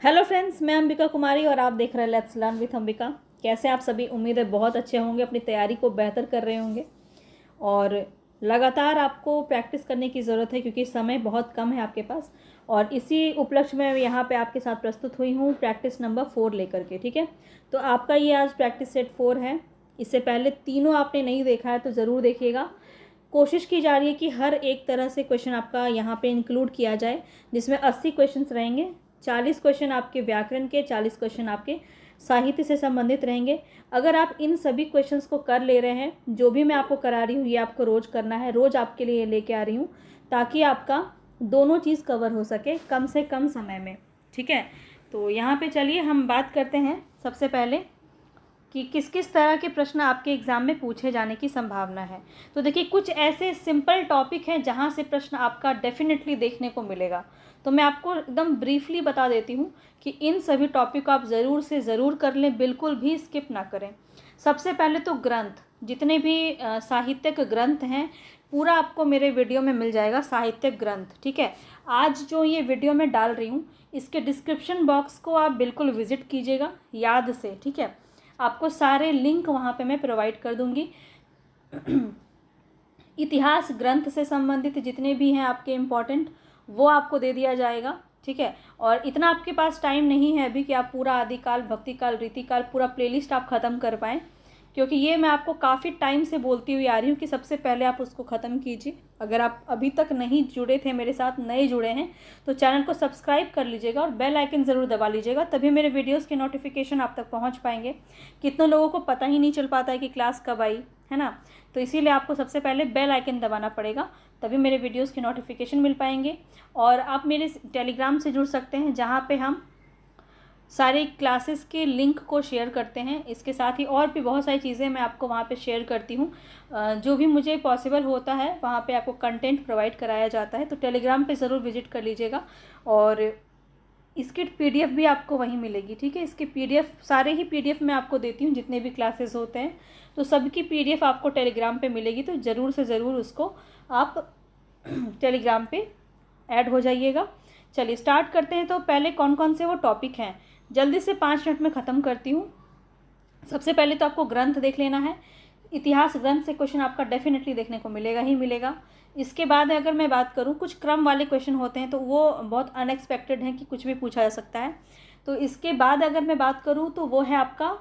Hello friends, मैं अंबिका कुमारी और आप देख रहे हैं लेट्स लर्न विथ अंबिका। कैसे आप सभी? उम्मीद है बहुत अच्छे होंगे, अपनी तैयारी को बेहतर कर रहे होंगे और लगातार आपको प्रैक्टिस करने की ज़रूरत है क्योंकि समय बहुत कम है आपके पास। और इसी उपलक्ष्य में यहाँ पे आपके साथ प्रस्तुत हुई हूँ प्रैक्टिस नंबर 4 लेकर के। ठीक है, तो आपका ये आज प्रैक्टिस सेट 4 है। इससे पहले तीनों आपने नहीं देखा है तो ज़रूर देखिएगा। कोशिश की जा रही है कि हर एक तरह से क्वेश्चन आपका यहाँ पे इंक्लूड किया जाए, जिसमें 80 क्वेश्चंस रहेंगे। 40 क्वेश्चन आपके व्याकरण के, 40 क्वेश्चन आपके साहित्य से संबंधित रहेंगे। अगर आप इन सभी क्वेश्चंस को कर ले रहे हैं, जो भी मैं आपको करा रही हूँ ये आपको रोज़ करना है, रोज़ आपके लिए लेके आ रही हूँ ताकि आपका दोनों चीज़ कवर हो सके कम से कम समय में। ठीक है, तो यहाँ पे चलिए हम बात करते हैं सबसे पहले कि किस किस तरह के प्रश्न आपके एग्ज़ाम में पूछे जाने की संभावना है। तो देखिए, कुछ ऐसे सिंपल टॉपिक हैं जहाँ से प्रश्न आपका डेफिनेटली देखने को मिलेगा। तो मैं आपको एकदम ब्रीफली बता देती हूँ कि इन सभी टॉपिक को आप ज़रूर से ज़रूर कर लें, बिल्कुल भी स्किप ना करें। सबसे पहले तो ग्रंथ, जितने भी साहित्यिक ग्रंथ हैं पूरा आपको मेरे वीडियो में मिल जाएगा, साहित्यिक ग्रंथ। ठीक है, आज जो ये वीडियो मैं डाल रही हूँ इसके डिस्क्रिप्शन बॉक्स को आप बिल्कुल विज़िट कीजिएगा याद से। ठीक है, आपको सारे लिंक वहाँ पे मैं प्रोवाइड कर दूँगी। इतिहास ग्रंथ से संबंधित जितने भी हैं आपके इम्पॉर्टेंट, वो आपको दे दिया जाएगा। ठीक है, और इतना आपके पास टाइम नहीं है अभी कि आप पूरा आदिकाल, भक्तिकाल, रीतिकाल पूरा प्लेलिस्ट आप ख़त्म कर पाएँ, क्योंकि ये मैं आपको काफ़ी टाइम से बोलती हुई आ रही हूँ कि सबसे पहले आप उसको ख़त्म कीजिए। अगर आप अभी तक नहीं जुड़े थे मेरे साथ, नए जुड़े हैं, तो चैनल को सब्सक्राइब कर लीजिएगा और बेल आइकन ज़रूर दबा लीजिएगा, तभी मेरे वीडियोस के नोटिफिकेशन आप तक पहुँच पाएंगे। कितने लोगों को पता ही नहीं चल पाता है कि क्लास कब आई है ना, तो इसीलिए आपको सबसे पहले बेल आइकन दबाना पड़ेगा, तभी मेरे वीडियोस के नोटिफिकेशन मिल पाएंगे। और आप मेरे टेलीग्राम से जुड़ सकते हैं जहाँ पे हम सारे क्लासेस के लिंक को शेयर करते हैं। इसके साथ ही और भी बहुत सारी चीज़ें मैं आपको वहाँ पे शेयर करती हूँ, जो भी मुझे पॉसिबल होता है वहाँ पे आपको कंटेंट प्रोवाइड कराया जाता है। तो टेलीग्राम पे ज़रूर विजिट कर लीजिएगा और इसकी पीडीएफ भी आपको वहीं मिलेगी। ठीक है, इसके पीडीएफ, सारे ही पीडीएफ मैं आपको देती हूँ जितने भी क्लासेस होते हैं, तो सबकी पीडीएफ आपको टेलीग्राम पे मिलेगी। तो ज़रूर से ज़रूर उसको आप टेलीग्राम पे ऐड हो जाइएगा। चलिए स्टार्ट करते हैं। तो पहले कौन कौन से वो टॉपिक हैं जल्दी से 5 मिनट में ख़त्म करती हूँ। सबसे पहले तो आपको ग्रंथ देख लेना है। इतिहास ग्रंथ से क्वेश्चन आपका डेफिनेटली देखने को मिलेगा ही मिलेगा। इसके बाद अगर मैं बात करूँ, कुछ क्रम वाले क्वेश्चन होते हैं तो वो बहुत अनएक्सपेक्टेड हैं कि कुछ भी पूछा जा सकता है। तो इसके बाद अगर मैं बात करूँ तो वो है आपका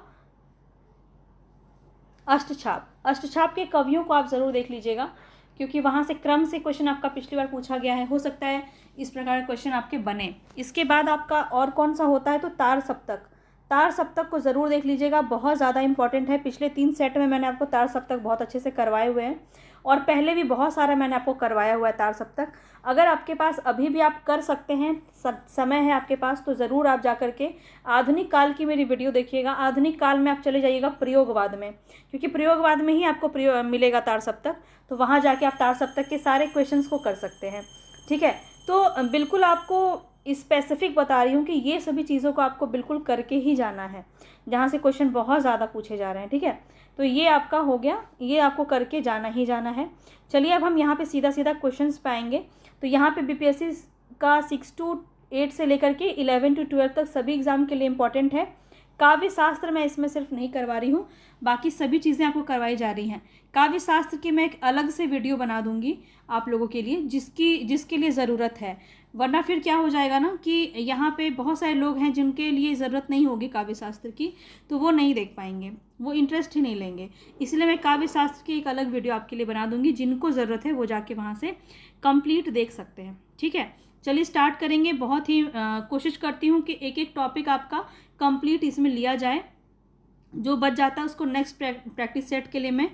अष्टछाप। अष्टछाप के कवियों को आप ज़रूर देख लीजिएगा, क्योंकि वहाँ से क्रम से क्वेश्चन आपका पिछली बार पूछा गया है, हो सकता है इस प्रकार के क्वेश्चन आपके बने। इसके बाद आपका और कौन सा होता है, तो तार सप्तक। तार सप्तक को ज़रूर देख लीजिएगा, बहुत ज़्यादा इंपॉर्टेंट है। पिछले 3 सेट में मैंने आपको तार सप्तक बहुत अच्छे से करवाए हुए हैं और पहले भी बहुत सारा मैंने आपको करवाया हुआ है तार सप्तक। अगर आपके पास अभी भी आप कर सकते हैं, समय है आपके पास, तो ज़रूर आप जा कर के आधुनिक काल की मेरी वीडियो देखिएगा। आधुनिक काल में आप चले जाइएगा प्रयोगवाद में, क्योंकि प्रयोगवाद में ही आपको मिलेगा तार सप्तक, तो वहाँ जाके आप तार सप्तक के सारे क्वेश्चंस को कर सकते हैं। ठीक है, तो बिल्कुल आपको स्पेसिफिक बता रही हूँ कि ये सभी चीज़ों को आपको बिल्कुल करके ही जाना है जहाँ से क्वेश्चन बहुत ज़्यादा पूछे जा रहे हैं। ठीक है, तो ये आपका हो गया, ये आपको करके जाना ही जाना है। चलिए अब हम यहाँ पे सीधा सीधा क्वेश्चंस पाएंगे। तो यहाँ पे बीपीएससी का 6 to 8 से लेकर के 11 to 12 तक सभी एग्ज़ाम के लिए इम्पॉर्टेंट है। काव्य शास्त्र मैं इसमें सिर्फ नहीं करवा रही हूँ, बाकी सभी चीज़ें आपको करवाई जा रही हैं। काव्य शास्त्र की मैं एक अलग से वीडियो बना दूंगी आप लोगों के लिए, जिसके लिए ज़रूरत है, वरना फिर क्या हो जाएगा ना कि यहाँ पे बहुत सारे लोग हैं जिनके लिए ज़रूरत नहीं होगी काव्य शास्त्र की, तो वो नहीं देख पाएंगे, वो इंटरेस्ट ही नहीं लेंगे। इसलिए मैं काव्य शास्त्र की एक अलग वीडियो आपके लिए बना दूंगी, जिनको ज़रूरत है वो जाके वहाँ से कंप्लीट देख सकते हैं। ठीक है, चलिए स्टार्ट करेंगे। बहुत ही कोशिश करती हूँ कि एक एक टॉपिक आपका कंप्लीट इसमें लिया जाए, जो बच जाता है उसको नेक्स्ट प्रैक्टिस सेट के लिए मैं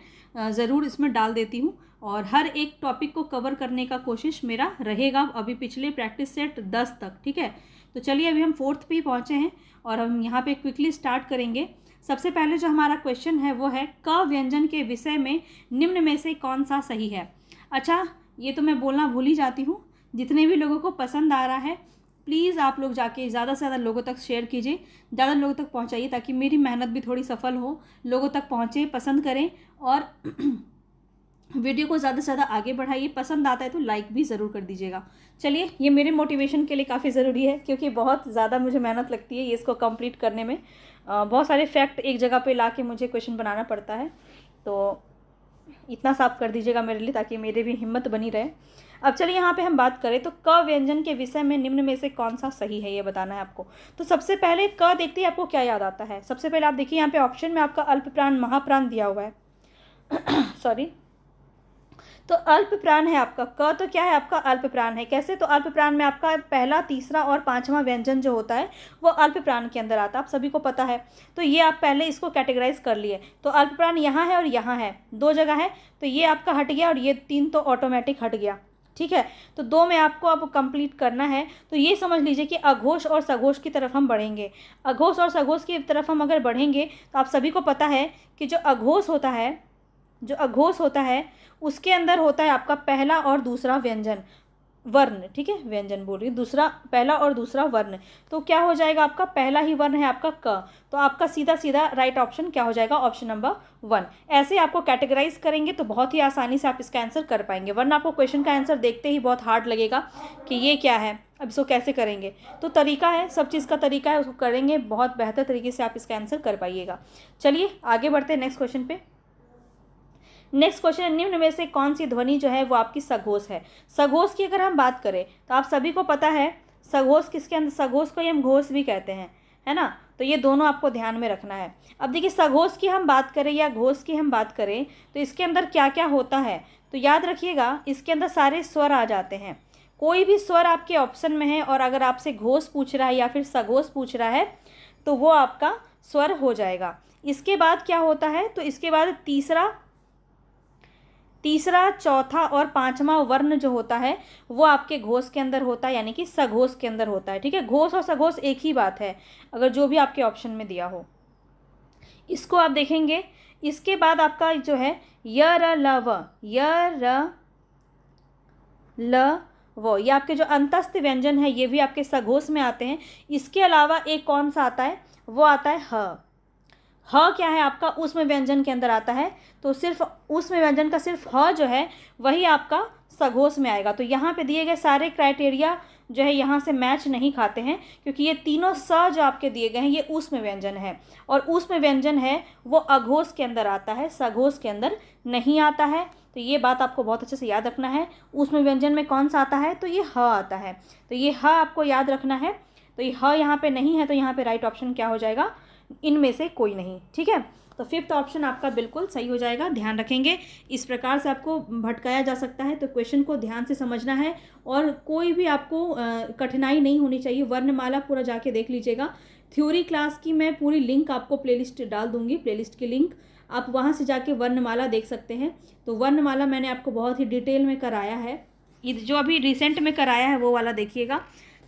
ज़रूर इसमें डाल देती हूँ और हर एक टॉपिक को कवर करने का कोशिश मेरा रहेगा अभी पिछले प्रैक्टिस सेट 10 तक। ठीक है, तो चलिए अभी हम 4th पे पहुँचे हैं और हम यहाँ पे क्विकली स्टार्ट करेंगे। सबसे पहले जो हमारा क्वेश्चन है वो है, क व्यंजन के विषय में निम्न में से कौन सा सही है। अच्छा, ये तो मैं बोलना भूल ही जाती हूँ, जितने भी लोगों को पसंद आ रहा है प्लीज़ आप लोग जाके ज़्यादा से ज़्यादा लोगों तक शेयर कीजिए, ज़्यादा लोगों तक पहुंचाइए, ताकि मेरी मेहनत भी थोड़ी सफल हो, लोगों तक पहुंचे, पसंद करें और वीडियो को ज़्यादा से ज़्यादा आगे बढ़ाइए, पसंद आता है तो लाइक भी ज़रूर कर दीजिएगा। चलिए, ये मेरे मोटिवेशन के लिए काफ़ी ज़रूरी है, क्योंकि बहुत ज़्यादा मुझे मेहनत लगती है ये इसको कंप्लीट करने में। बहुत सारे फैक्ट एक जगह पे ला के मुझे क्वेश्चन बनाना पड़ता है, तो इतना साफ कर दीजिएगा मेरे लिए, ताकि मेरे भी हिम्मत बनी रहे। अब चलिए यहाँ पे हम बात करें तो क व्यंजन के विषय में निम्न में से कौन सा सही है, ये बताना है आपको। तो सबसे पहले क देखते ही आपको क्या याद आता है। सबसे पहले आप देखिए यहाँ पे ऑप्शन में आपका अल्प प्राण महाप्राण दिया हुआ है सॉरी। तो अल्प प्राण है आपका क, तो क्या है आपका अल्प प्राण है। कैसे? तो अल्प प्राण में आपका पहला, तीसरा और पांचवा व्यंजन जो होता है वो अल्प प्राण के अंदर आता है, आप सभी को पता है। तो ये आप पहले इसको कैटेगराइज कर लिए। तो अल्प प्राण यहाँ है और यहाँ है, दो जगह है, तो ये आपका हट गया और ये 3 तो ऑटोमेटिक हट गया। ठीक है, तो 2 में आपको अब कंप्लीट करना है। तो ये समझ लीजिए कि अघोष और सघोष की तरफ हम बढ़ेंगे। अघोष और सघोष की तरफ हम अगर बढ़ेंगे तो आप सभी को पता है कि जो अघोष होता है उसके अंदर होता है आपका पहला और दूसरा व्यंजन वर्ण। ठीक है, व्यंजन बोल रही हूँ, दूसरा, पहला और दूसरा वर्ण। तो क्या हो जाएगा आपका, पहला ही वर्ण है आपका क, तो आपका सीधा सीधा राइट ऑप्शन क्या हो जाएगा, ऑप्शन नंबर 1। ऐसे आपको कैटेगराइज करेंगे तो बहुत ही आसानी से आप इसका आंसर कर पाएंगे, वरना आपको क्वेश्चन का आंसर देखते ही बहुत हार्ड लगेगा कि ये क्या है, अब इसको कैसे करेंगे। तो तरीका है, सब चीज़ का तरीका है, उसको करेंगे बहुत बेहतर तरीके से आप इसका आंसर कर पाइएगा। चलिए आगे बढ़ते हैं नेक्स्ट क्वेश्चन पे। नेक्स्ट क्वेश्चन है, निम्न में से कौन सी ध्वनि जो है वो आपकी सघोष है। सघोष की अगर हम बात करें तो आप सभी को पता है सघोष किसके अंदर, सघोष को ही हम घोष भी कहते हैं, है ना। तो ये दोनों आपको ध्यान में रखना है। अब देखिए, सघोष की हम बात करें या घोष की हम बात करें तो इसके अंदर क्या क्या होता है, तो याद रखिएगा इसके अंदर सारे स्वर आ जाते हैं। कोई भी स्वर आपके ऑप्शन में है और अगर आपसे घोष पूछ रहा है या फिर सघोष पूछ रहा है तो वो आपका स्वर हो जाएगा। इसके बाद क्या होता है, तो इसके बाद तीसरा, चौथा और पांचवा वर्ण जो होता है वो आपके घोष के अंदर होता है, यानी कि सघोष के अंदर होता है। ठीक है, घोष और सघोष एक ही बात है, अगर जो भी आपके ऑप्शन में दिया हो इसको आप देखेंगे। इसके बाद आपका जो है य र ल व, य र ल वो, ये आपके जो अंतस्थ व्यंजन है ये भी आपके सघोष में आते हैं। इसके अलावा एक कौन सा आता है, वो आता है ह। ह क्या है आपका, उसमें व्यंजन के अंदर आता है, तो सिर्फ उसमें व्यंजन का सिर्फ ह जो है वही आपका सघोष में आएगा। तो यहाँ पे दिए गए सारे क्राइटेरिया जो है यहाँ से मैच नहीं खाते हैं, क्योंकि ये तीनों स जो आपके दिए गए हैं ये उसमें व्यंजन है, और उसमें व्यंजन है वो अघोष के अंदर आता है, सघोष के अंदर नहीं आता है। तो ये बात आपको बहुत अच्छे से याद रखना है। उसमें व्यंजन में कौन सा आता है, तो ये ह आता है, तो ये ह आपको याद रखना है। तो ये ह यहाँ पे नहीं है, तो यहाँ पे राइट ऑप्शन क्या हो जाएगा, इनमें से कोई नहीं। ठीक है, तो 5th ऑप्शन आपका बिल्कुल सही हो जाएगा, ध्यान रखेंगे। इस प्रकार से आपको भटकाया जा सकता है, तो क्वेश्चन को ध्यान से समझना है और कोई भी आपको कठिनाई नहीं होनी चाहिए। वर्णमाला पूरा जाके देख लीजिएगा। थ्योरी क्लास की मैं पूरी लिंक आपको प्लेलिस्ट डाल दूंगी, प्लेलिस्ट की लिंक आप वहाँ से जाके वर्णमाला देख सकते हैं। तो वर्णमाला मैंने आपको बहुत ही डिटेल में कराया है, जो अभी रिसेंट में कराया है वो वाला देखिएगा।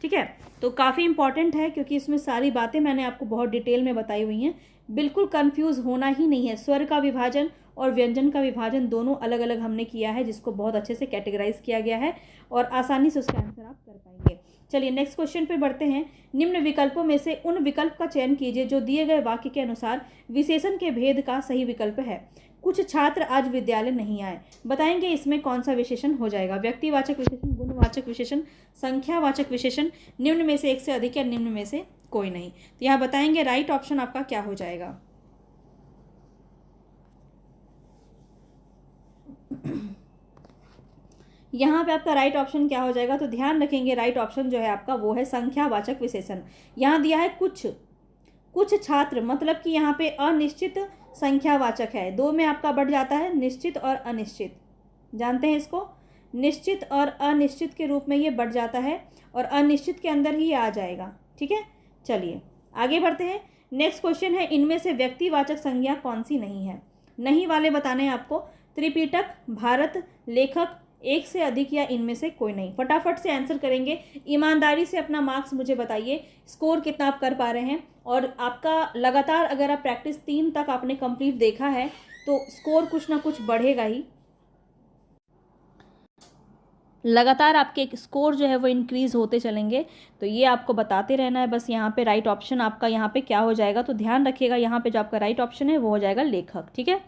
ठीक है, तो काफ़ी इंपॉर्टेंट है क्योंकि इसमें सारी बातें मैंने आपको बहुत डिटेल में बताई हुई हैं। बिल्कुल कंफ्यूज होना ही नहीं है। स्वर का विभाजन और व्यंजन का विभाजन दोनों अलग अलग हमने किया है, जिसको बहुत अच्छे से कैटेगराइज किया गया है और आसानी से उसका आंसर आप कर पाएंगे। चलिए नेक्स्ट क्वेश्चन पे बढ़ते हैं। निम्न विकल्पों में से उन विकल्प का चयन कीजिए जो दिए गए वाक्य के अनुसार विशेषण के भेद का सही विकल्प है। कुछ छात्र आज विद्यालय नहीं आए, बताएंगे इसमें कौन सा विशेषण हो जाएगा। व्यक्तिवाचक विशेषण, गुणवाचक विशेषण, संख्यावाचक विशेषण, निम्न में से एक से अधिक या निम्न में से कोई नहीं। तो यहाँ बताएंगे राइट ऑप्शन आपका क्या हो जाएगा। यहाँ पे आपका राइट ऑप्शन क्या हो जाएगा, तो ध्यान रखेंगे राइट ऑप्शन जो है आपका वो है संख्यावाचक विशेषण। यहाँ दिया है कुछ छात्र, मतलब कि यहाँ पे अनिश्चित संख्यावाचक है। 2 में आपका बढ़ जाता है निश्चित और अनिश्चित, जानते हैं इसको, निश्चित और अनिश्चित के रूप में ये बढ़ जाता है और अनिश्चित के अंदर ही आ जाएगा। ठीक है, चलिए आगे बढ़ते हैं। नेक्स्ट क्वेश्चन है, इनमें से व्यक्तिवाचक संज्ञा कौन सी नहीं है। नहीं वाले बताने हैं आपको। त्रिपिटक, भारत, लेखक, एक से अधिक या इनमें से कोई नहीं। फटाफट से आंसर करेंगे, ईमानदारी से अपना मार्क्स मुझे बताइए, स्कोर कितना आप कर पा रहे हैं। और आपका लगातार अगर आप प्रैक्टिस 3 तक आपने कंप्लीट देखा है तो स्कोर कुछ ना कुछ बढ़ेगा ही, लगातार आपके स्कोर जो है वो इंक्रीज़ होते चलेंगे। तो ये आपको बताते रहना है बस। यहाँ पे राइट ऑप्शन आपका यहाँ पे क्या हो जाएगा, तो ध्यान रखिएगा यहाँ पे जो आपका राइट ऑप्शन है वो हो जाएगा लेखक। ठीक है,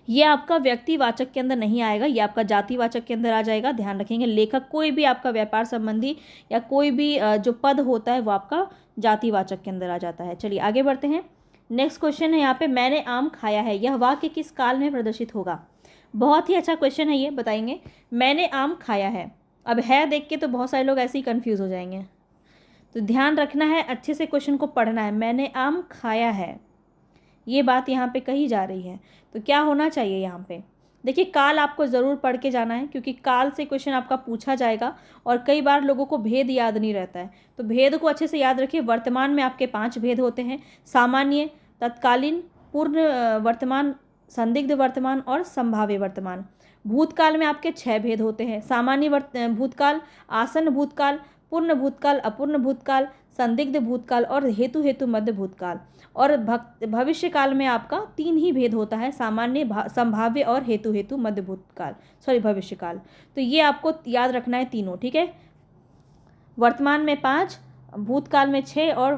ये आपका व्यक्तिवाचक के अंदर नहीं आएगा, ये आपका जातिवाचक के अंदर आ जाएगा, ध्यान रखेंगे। लेखक कोई भी आपका व्यापार संबंधी या कोई भी जो पद होता है वो आपका जातिवाचक के अंदर आ जाता है। चलिए आगे बढ़ते हैं। नेक्स्ट क्वेश्चन है यहाँ पे, मैंने आम खाया है, यह वाक्य किस काल में प्रदर्शित होगा? बहुत ही अच्छा क्वेश्चन है ये, बताएंगे। मैंने आम खाया है, अब है देख के तो बहुत सारे लोग ऐसे ही कंफ्यूज हो जाएंगे, तो ध्यान रखना है, अच्छे से क्वेश्चन को पढ़ना है। मैंने आम खाया है, ये बात यहाँ पे कही जा रही है, तो क्या होना चाहिए यहाँ पे? देखिए काल आपको ज़रूर पढ़ के जाना है, क्योंकि काल से क्वेश्चन आपका पूछा जाएगा और कई बार लोगों को भेद याद नहीं रहता है, तो भेद को अच्छे से याद रखिए। वर्तमान में आपके 5 भेद होते हैं, सामान्य, तत्कालीन, पूर्ण वर्तमान, संदिग्ध वर्तमान और संभाव्य वर्तमान। भूतकाल में आपके 6 भेद होते हैं, सामान्य भूतकाल, आसन्न भूतकाल, पूर्ण भूतकाल, अपूर्ण भूतकाल, संदिग्ध भूतकाल और हेतु मध्य भूतकाल। और भविष्य काल में आपका 3 ही भेद होता है, सामान्य, संभाव्य और हेतु मध्य भूतकाल, भविष्य काल। तो ये आपको याद रखना है तीनों, ठीक है। वर्तमान में 5, भूतकाल में 6 और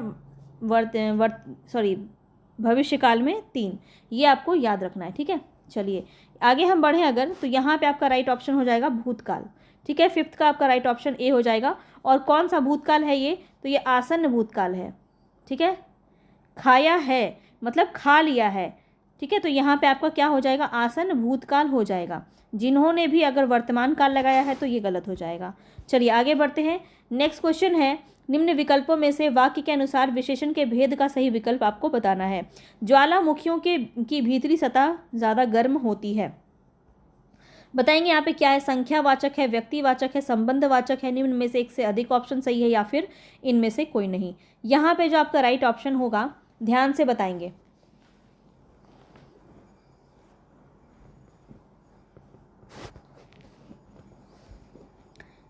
भविष्य काल में 3, ये आपको याद रखना है, ठीक है। चलिए आगे हम बढ़ें अगर, तो यहाँ पे आपका राइट ऑप्शन हो जाएगा भूतकाल, ठीक है। 5th का आपका राइट ऑप्शन ए हो जाएगा। और कौन सा भूतकाल है ये? तो ये आसन्न भूतकाल है, ठीक है। खाया है मतलब खा लिया है, ठीक है, तो यहाँ पे आपका क्या हो जाएगा? आसन्न भूतकाल हो जाएगा। जिन्होंने भी अगर वर्तमान काल लगाया है तो ये गलत हो जाएगा। चलिए आगे बढ़ते हैं। नेक्स्ट क्वेश्चन है, निम्न विकल्पों में से वाक्य के अनुसार विशेषण के भेद का सही विकल्प आपको बताना है। ज्वालामुखियों की भीतरी सतह ज़्यादा गर्म होती है, बताएंगे यहाँ पे क्या है? संख्यावाचक है, व्यक्तिवाचक है, संबंधवाचक है, निम्न में से एक से अधिक ऑप्शन सही है या फिर इनमें से कोई नहीं। यहाँ पे जो आपका राइट ऑप्शन होगा ध्यान से बताएंगे।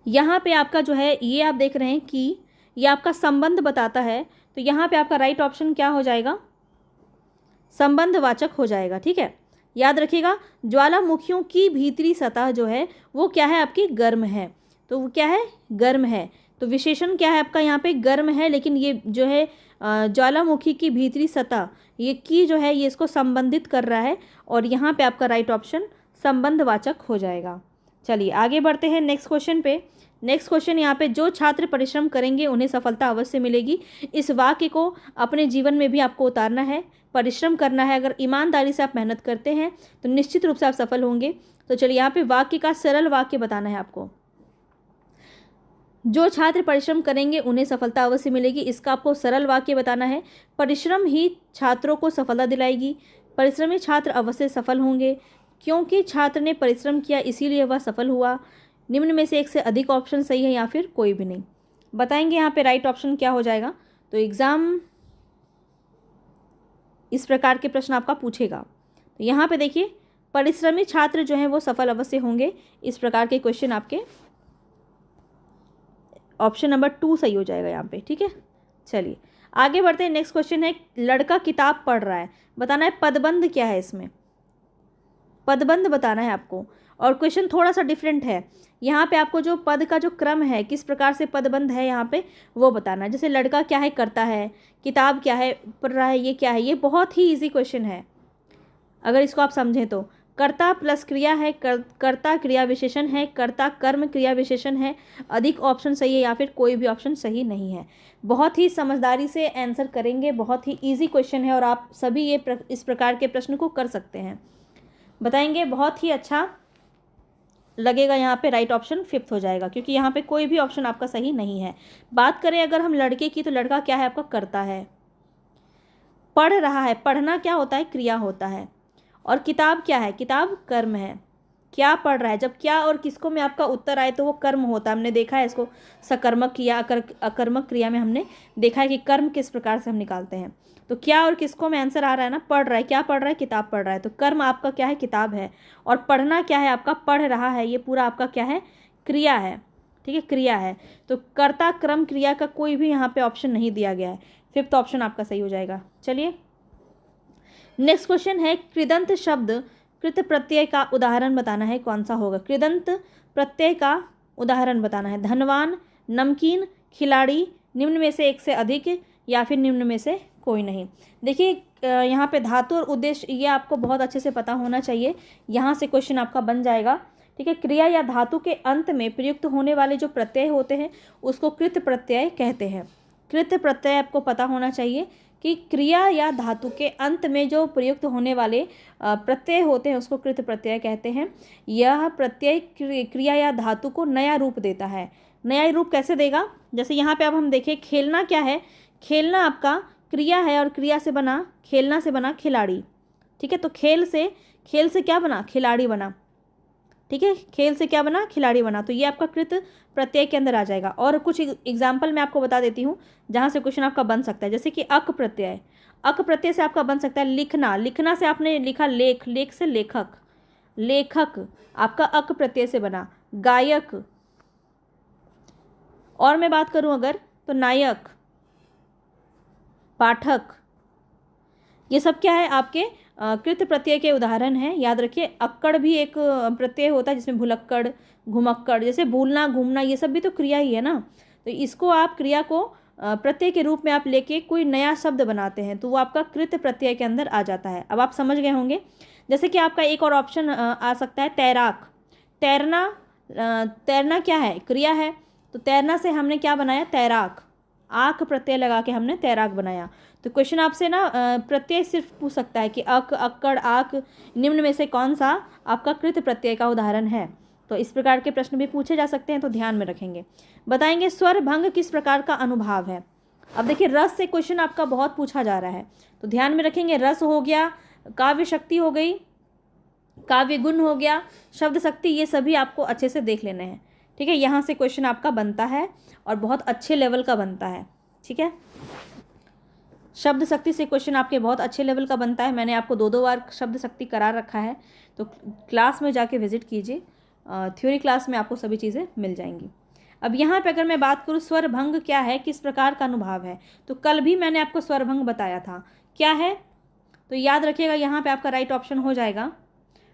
यहाँ पे आपका जो है ये आप देख रहे हैं कि ये आपका संबंध बताता है, तो यहाँ पे आपका राइट ऑप्शन क्या हो जाएगा? संबंधवाचक हो जाएगा, ठीक है। याद रखिएगा, ज्वालामुखियों की भीतरी सतह जो है वो क्या है? आपकी गर्म है, तो वो क्या है? गर्म है। तो विशेषण क्या है आपका यहाँ पे? गर्म है, लेकिन ये जो है ज्वालामुखी की भीतरी सतह, ये की जो है ये इसको संबंधित कर रहा है, और यहाँ पे आपका राइट ऑप्शन संबंधवाचक हो जाएगा। चलिए आगे बढ़ते हैं नेक्स्ट क्वेश्चन पे। नेक्स्ट क्वेश्चन यहाँ पे, जो छात्र परिश्रम करेंगे उन्हें सफलता अवश्य मिलेगी। इस वाक्य को अपने जीवन में भी आपको उतारना है, परिश्रम करना है। अगर ईमानदारी से आप मेहनत करते हैं तो निश्चित रूप से आप सफल होंगे। तो चलिए यहाँ पे वाक्य का सरल वाक्य बताना है आपको। जो छात्र परिश्रम करेंगे उन्हें सफलता अवश्य मिलेगी, इसका आपको सरल वाक्य बताना है। परिश्रम ही छात्रों को सफलता दिलाएगी, परिश्रमी छात्र अवश्य सफल होंगे, क्योंकि छात्र ने परिश्रम किया इसीलिए वह सफल हुआ। निम्न में से एक से अधिक ऑप्शन सही है या फिर कोई भी नहीं, बताएंगे यहाँ पे राइट ऑप्शन क्या हो जाएगा। तो एग्ज़ाम इस प्रकार के प्रश्न आपका पूछेगा, तो यहाँ पे देखिए परिश्रमी छात्र जो हैं वो सफल अवश्य होंगे, इस प्रकार के क्वेश्चन आपके ऑप्शन नंबर 2 सही हो जाएगा यहाँ पे, ठीक है। चलिए आगे बढ़ते हैं। नेक्स्ट क्वेश्चन है, लड़का किताब पढ़ रहा है, बताना है पदबंध क्या है इसमें, पदबंध बताना है आपको। और क्वेश्चन थोड़ा सा डिफरेंट है, यहाँ पे आपको जो पद का जो क्रम है, किस प्रकार से पदबंध है यहाँ पे वो बताना है। जैसे लड़का क्या है? करता है, किताब क्या है? पढ़ रहा है, ये क्या है? ये बहुत ही इजी क्वेश्चन है अगर इसको आप समझें तो। कर्ता प्लस क्रिया है, कर्ता क्रिया विशेषण है, कर्ता कर्म क्रिया विशेषण है, अधिक ऑप्शन सही है या फिर कोई भी ऑप्शन सही नहीं है। बहुत ही समझदारी से आंसर करेंगे, बहुत ही इजी क्वेश्चन है और आप सभी ये इस प्रकार के प्रश्न को कर सकते हैं, बताएंगे। बहुत ही अच्छा लगेगा, यहाँ पे राइट ऑप्शन 5th हो जाएगा, क्योंकि यहाँ पे कोई भी ऑप्शन आपका सही नहीं है। बात करें अगर हम लड़के की, तो लड़का क्या है आपका? करता है, पढ़ रहा है, पढ़ना क्या होता है? क्रिया होता है। और किताब क्या है? किताब कर्म है। क्या पढ़ रहा है? जब क्या और किसको में आपका उत्तर आए तो वो कर्म होता है। हमने देखा है इसको सकर्मक क्रिया, अकर्मक क्रिया में हमने देखा है कि कर्म किस प्रकार से हम निकालते हैं। तो क्या और किसको में आंसर आ रहा है ना? पढ़ रहा है। क्या पढ़ रहा है? किताब पढ़ रहा है। तो कर्म आपका क्या है? किताब है। और पढ़ना क्या है आपका? पढ़ रहा है। ये पूरा आपका क्या है? क्रिया है, ठीक है, क्रिया है। तो कर्ता क्रम क्रिया का कोई भी यहाँ पे ऑप्शन नहीं दिया गया है, 5th ऑप्शन आपका सही हो जाएगा। चलिए नेक्स्ट क्वेश्चन है, कृदंत शब्द कृत प्रत्यय का उदाहरण बताना है, कौन सा होगा? कृदंत प्रत्यय का उदाहरण बताना है। धनवान, नमकीन, खिलाड़ी, निम्न में से एक से अधिक या फिर निम्न में से कोई नहीं। देखिए यहाँ पे धातु और उद्देश्य ये आपको बहुत अच्छे से पता होना चाहिए, यहाँ से क्वेश्चन आपका बन जाएगा। ठीक है, क्रिया या धातु के अंत में प्रयुक्त होने वाले जो प्रत्यय होते हैं उसको कृत प्रत्यय कहते हैं। कृत प्रत्यय आपको पता होना चाहिए कि क्रिया या धातु के अंत में जो प्रयुक्त होने वाले प्रत्यय होते हैं उसको कृत प्रत्यय कहते हैं। यह प्रत्यय क्रिया या धातु को नया रूप देता है। नया रूप कैसे देगा? जैसे यहाँ पे अब हम देखें, खेलना क्या है? खेलना आपका क्रिया है और क्रिया से बना, खेलना से बना खिलाड़ी। ठीक है, तो खेल से क्या बना? खिलाड़ी बना। ठीक है, खेल से क्या बना? खिलाड़ी बना। तो ये आपका कृत प्रत्यय के अंदर आ जाएगा। और कुछ एग्जाम्पल मैं आपको बता देती हूँ जहाँ से क्वेश्चन आपका बन सकता है। जैसे कि अक प्रत्यय, अक प्रत्यय से आपका बन सकता है लिखना। लिखना से आपने लिखा लेख, लेख से लेखक, लेखक आपका अक प्रत्यय से बना। गायक, और मैं बात करूँ अगर तो नायक, पाठक, ये सब क्या है? आपके कृत प्रत्यय के उदाहरण हैं। याद रखिए, अक्कड़ भी एक प्रत्यय होता है जिसमें भुलक्कड़, घुमक्कड़, जैसे भूलना, घूमना, ये सब भी तो क्रिया ही है ना। तो इसको आप क्रिया को प्रत्यय के रूप में आप लेके कोई नया शब्द बनाते हैं तो वो आपका कृत प्रत्यय के अंदर आ जाता है। अब आप समझ गए होंगे। जैसे कि आपका एक और ऑप्शन आ सकता है तैराक। तैरना, तैरना क्या है? क्रिया है। तो तैरना से हमने क्या बनाया? तैराक। आक प्रत्यय लगा के हमने तैराक बनाया। तो क्वेश्चन आपसे ना प्रत्यय सिर्फ पूछ सकता है कि अक, अक्कड़, आक, निम्न में से कौन सा आपका कृत प्रत्यय का उदाहरण है। तो इस प्रकार के प्रश्न भी पूछे जा सकते हैं, तो ध्यान में रखेंगे। बताएंगे स्वर भंग किस प्रकार का अनुभाव है। अब देखिए, रस से क्वेश्चन आपका बहुत पूछा जा रहा है, तो ध्यान में रखेंगे। रस हो गया, काव्य शक्ति हो गई, काव्य गुण हो गया, शब्द शक्ति, ये सभी आपको अच्छे से देख लेने हैं। ठीक है, यहाँ से क्वेश्चन आपका बनता है और बहुत अच्छे लेवल का बनता है। ठीक है, शब्द शक्ति से क्वेश्चन आपके बहुत अच्छे लेवल का बनता है। मैंने आपको 2 बार शब्द शक्ति करा रखा है, तो क्लास में जाके विजिट कीजिए। थ्योरी क्लास में आपको सभी चीज़ें मिल जाएंगी। अब यहाँ पे अगर मैं बात करूँ स्वर भंग क्या है, किस प्रकार का अनुभाव है, तो कल भी मैंने आपको स्वर भंग बताया था क्या है। तो याद रखिएगा, यहाँ पे आपका राइट ऑप्शन हो जाएगा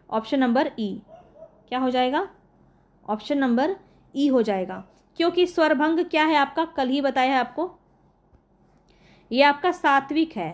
ऑप्शन नंबर ई। क्या हो जाएगा? ऑप्शन नंबर ई हो जाएगा, क्योंकि स्वर भंग क्या है आपका, कल ही बताया है आपको, ये आपका सात्विक है,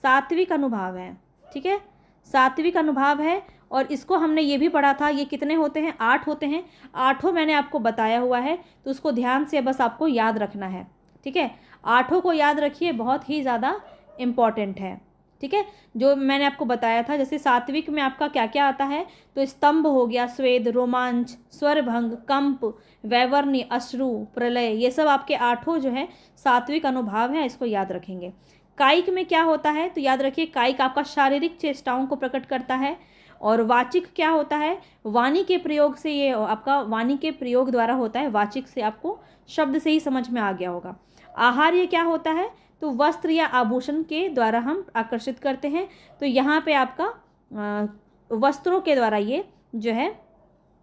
सात्विक अनुभाव है। ठीक है, सात्विक अनुभाव है। और इसको हमने ये भी पढ़ा था, ये कितने होते हैं? 8 होते हैं। 8 मैंने आपको बताया हुआ है, तो उसको ध्यान से बस आपको याद रखना है। ठीक है, 8 को याद रखिए, बहुत ही ज़्यादा इम्पॉर्टेंट है। ठीक है, जो मैंने आपको बताया था, जैसे सात्विक में आपका क्या क्या आता है, तो स्तंभ हो गया, स्वेद, रोमांच, स्वरभंग, कंप, वैवर्ण्य, अश्रु, प्रलय, ये सब आपके 8 जो है सात्विक अनुभाव है। इसको याद रखेंगे। कायिक में क्या होता है, तो याद रखिए, कायिक आपका शारीरिक चेष्टाओं को प्रकट करता है। और वाचिक क्या होता है? वाणी के प्रयोग से, ये आपका वाणी के प्रयोग द्वारा होता है। वाचिक से आपको शब्द से ही समझ में आ गया होगा। आहार्य क्या होता है, तो वस्त्र या आभूषण के द्वारा हम आकर्षित करते हैं। तो यहाँ पे आपका वस्त्रों के द्वारा ये जो है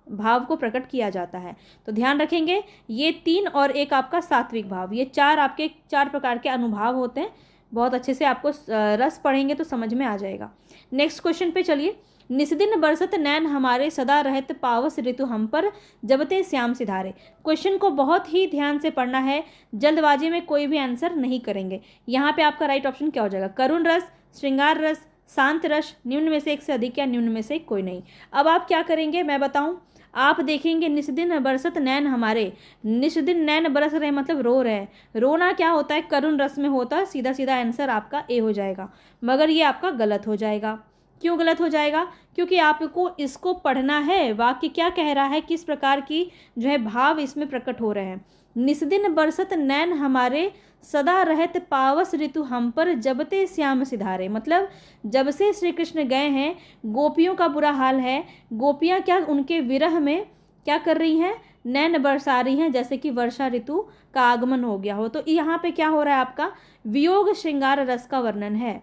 भाव को प्रकट किया जाता है। तो ध्यान रखेंगे, ये 3 और एक आपका सात्विक भाव, ये 4 आपके 4 प्रकार के अनुभाव होते हैं। बहुत अच्छे से आपको रस पढ़ेंगे तो समझ में आ जाएगा। नेक्स्ट क्वेश्चन पे चलिए। निस्दिन बरसत नैन हमारे, सदा रहत पावस ऋतु हम पर, जबते श्याम सिधारे। क्वेश्चन को बहुत ही ध्यान से पढ़ना है, जल्दबाजी में कोई भी आंसर नहीं करेंगे। यहाँ पे आपका राइट ऑप्शन क्या हो जाएगा? करुण रस, श्रृंगार रस, शांत रस, निम्न में से एक से अधिक या निम्न में से कोई नहीं। अब आप क्या करेंगे मैं बताऊं, आप देखेंगे निस्दिन बरसत नैन हमारे, निस्दिन नैन बरस रहे मतलब रो रहे हैं। रोना क्या होता है? करुण रस में होता है। सीधा सीधा आंसर आपका ए हो जाएगा, मगर ये आपका गलत हो जाएगा। क्यों गलत हो जाएगा? क्योंकि आपको इसको पढ़ना है, वाक्य क्या कह रहा है, किस प्रकार की जो है भाव इसमें प्रकट हो रहे हैं। निस्दिन बरसत नैन हमारे, सदा रहत पावस ऋतु हम पर, जबते श्याम सिधारे। मतलब जब से श्री कृष्ण गए हैं, गोपियों का बुरा हाल है। गोपियाँ क्या उनके विरह में क्या कर रही हैं? नैन बरसा रही हैं, जैसे कि वर्षा ऋतु का आगमन हो गया हो। तो यहाँ पे क्या हो रहा है? आपका वियोग श्रृंगार रस का वर्णन है।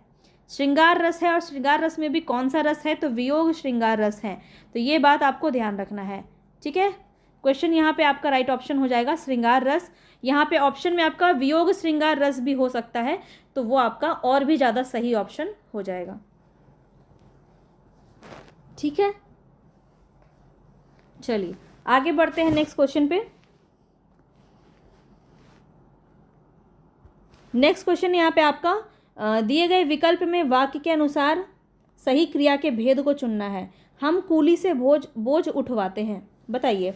श्रृंगार रस है, और श्रृंगार रस में भी कौन सा रस है? तो वियोग श्रृंगार रस है। तो ये बात आपको ध्यान रखना है। ठीक है, क्वेश्चन यहाँ पे आपका राइट ऑप्शन हो जाएगा श्रृंगार रस। यहाँ पे ऑप्शन में आपका वियोग श्रृंगार रस भी हो सकता है, तो वो आपका और भी ज़्यादा सही ऑप्शन हो जाएगा। ठीक है, चलिए आगे बढ़ते हैं नेक्स्ट क्वेश्चन पे। नेक्स्ट क्वेश्चन यहाँ पे आपका दिए गए विकल्प में वाक्य के अनुसार सही क्रिया के भेद को चुनना है। हम कूली से बोझ उठवाते हैं। बताइए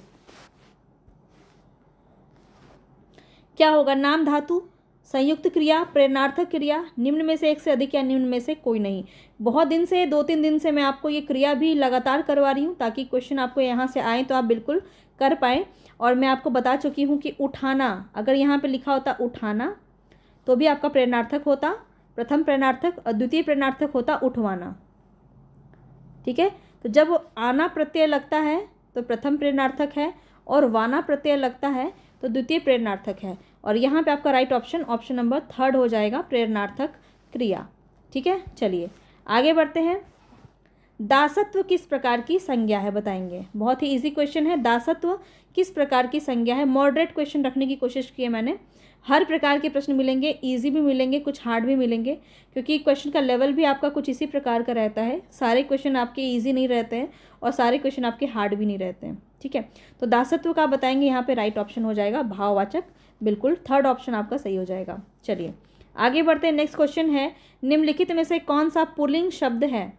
क्या होगा? नाम धातु, संयुक्त क्रिया, प्रेरणार्थक क्रिया, निम्न में से एक से अधिक या निम्न में से कोई नहीं। बहुत दिन से 2-3 दिन से मैं आपको ये क्रिया भी लगातार करवा रही हूँ ताकि क्वेश्चन आपको यहाँ से आए तो आप बिल्कुल कर पाएँ। और मैं आपको बता चुकी हूँ कि उठाना, अगर यहाँ पे लिखा होता उठाना तो भी आपका प्रेरणार्थक होता प्रथम प्रेरणार्थक, और द्वितीय प्रेरणार्थक होता उठवाना। ठीक है, तो जब आना प्रत्यय लगता है तो प्रथम प्रेरणार्थक है और वाना प्रत्यय लगता है तो द्वितीय प्रेरणार्थक है। और यहाँ पे आपका राइट ऑप्शन नंबर 3 हो जाएगा, प्रेरणार्थक क्रिया। ठीक है, चलिए आगे बढ़ते हैं। दासत्व किस प्रकार की संज्ञा है? बताएंगे। बहुत ही इजी क्वेश्चन है। दासत्व किस प्रकार की संज्ञा है? मॉडरेट क्वेश्चन रखने की कोशिश की है मैंने। हर प्रकार के प्रश्न मिलेंगे, इजी भी मिलेंगे, कुछ हार्ड भी मिलेंगे, क्योंकि क्वेश्चन का लेवल भी आपका कुछ इसी प्रकार का रहता है। सारे क्वेश्चन आपके इजी नहीं रहते हैं और सारे क्वेश्चन आपके हार्ड भी नहीं रहते हैं। ठीक है, तो दासत्व का बताएंगे, यहाँ पे राइट ऑप्शन हो जाएगा भाववाचक। बिल्कुल 3rd ऑप्शन आपका सही हो जाएगा। चलिए आगे बढ़ते हैं। नेक्स्ट क्वेश्चन है, निम्नलिखित में से कौन सा पुल्लिंग शब्द है?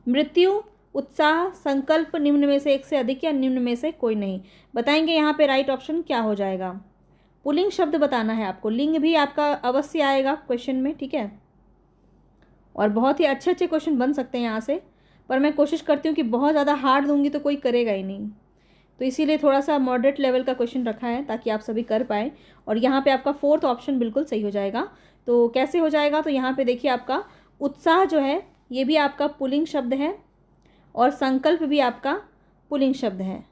मृत्यु, उत्साह, संकल्प, निम्न में से एक से अधिक या निम्न में से कोई नहीं। बताएंगे यहाँ पे राइट ऑप्शन क्या हो जाएगा। पुल्लिंग शब्द बताना है आपको। लिंग भी आपका अवश्य आएगा क्वेश्चन में। ठीक है, और बहुत ही अच्छे अच्छे क्वेश्चन बन सकते हैं यहाँ से, पर मैं कोशिश करती हूँ कि बहुत ज़्यादा हार्ड दूंगी तो कोई करेगा ही नहीं, तो इसीलिए थोड़ा सा मॉडरेट लेवल का क्वेश्चन रखा है ताकि आप सभी कर पाएँ। और यहाँ पे आपका 4th ऑप्शन बिल्कुल सही हो जाएगा। तो कैसे हो जाएगा? तो यहाँ पे देखिए, आपका उत्साह जो है ये भी आपका पुल्लिंग शब्द है और संकल्प भी आपका पुल्लिंग शब्द है।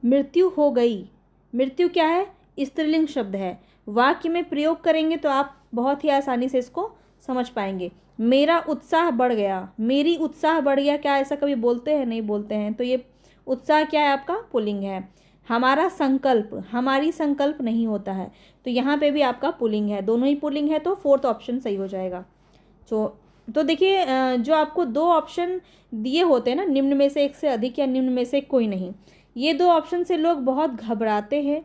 मृत्यु हो गई, मृत्यु क्या है? स्त्रीलिंग शब्द है। वाक्य में प्रयोग करेंगे तो आप बहुत ही आसानी से इसको समझ पाएंगे। मेरा उत्साह बढ़ गया, मेरी उत्साह बढ़ गया, क्या ऐसा कभी बोलते हैं? नहीं बोलते हैं। तो ये उत्साह क्या है? आपका पुल्लिंग है। हमारा संकल्प, हमारी संकल्प नहीं होता है, तो यहाँ पे भी आपका पुल्लिंग है। दोनों ही पुल्लिंग है, तो 4th ऑप्शन सही हो जाएगा। तो देखिए, जो आपको 2 ऑप्शन दिए होते हैं ना, निम्न में से एक से अधिक या निम्न में से कोई नहीं, ये 2 ऑप्शन से लोग बहुत घबराते हैं।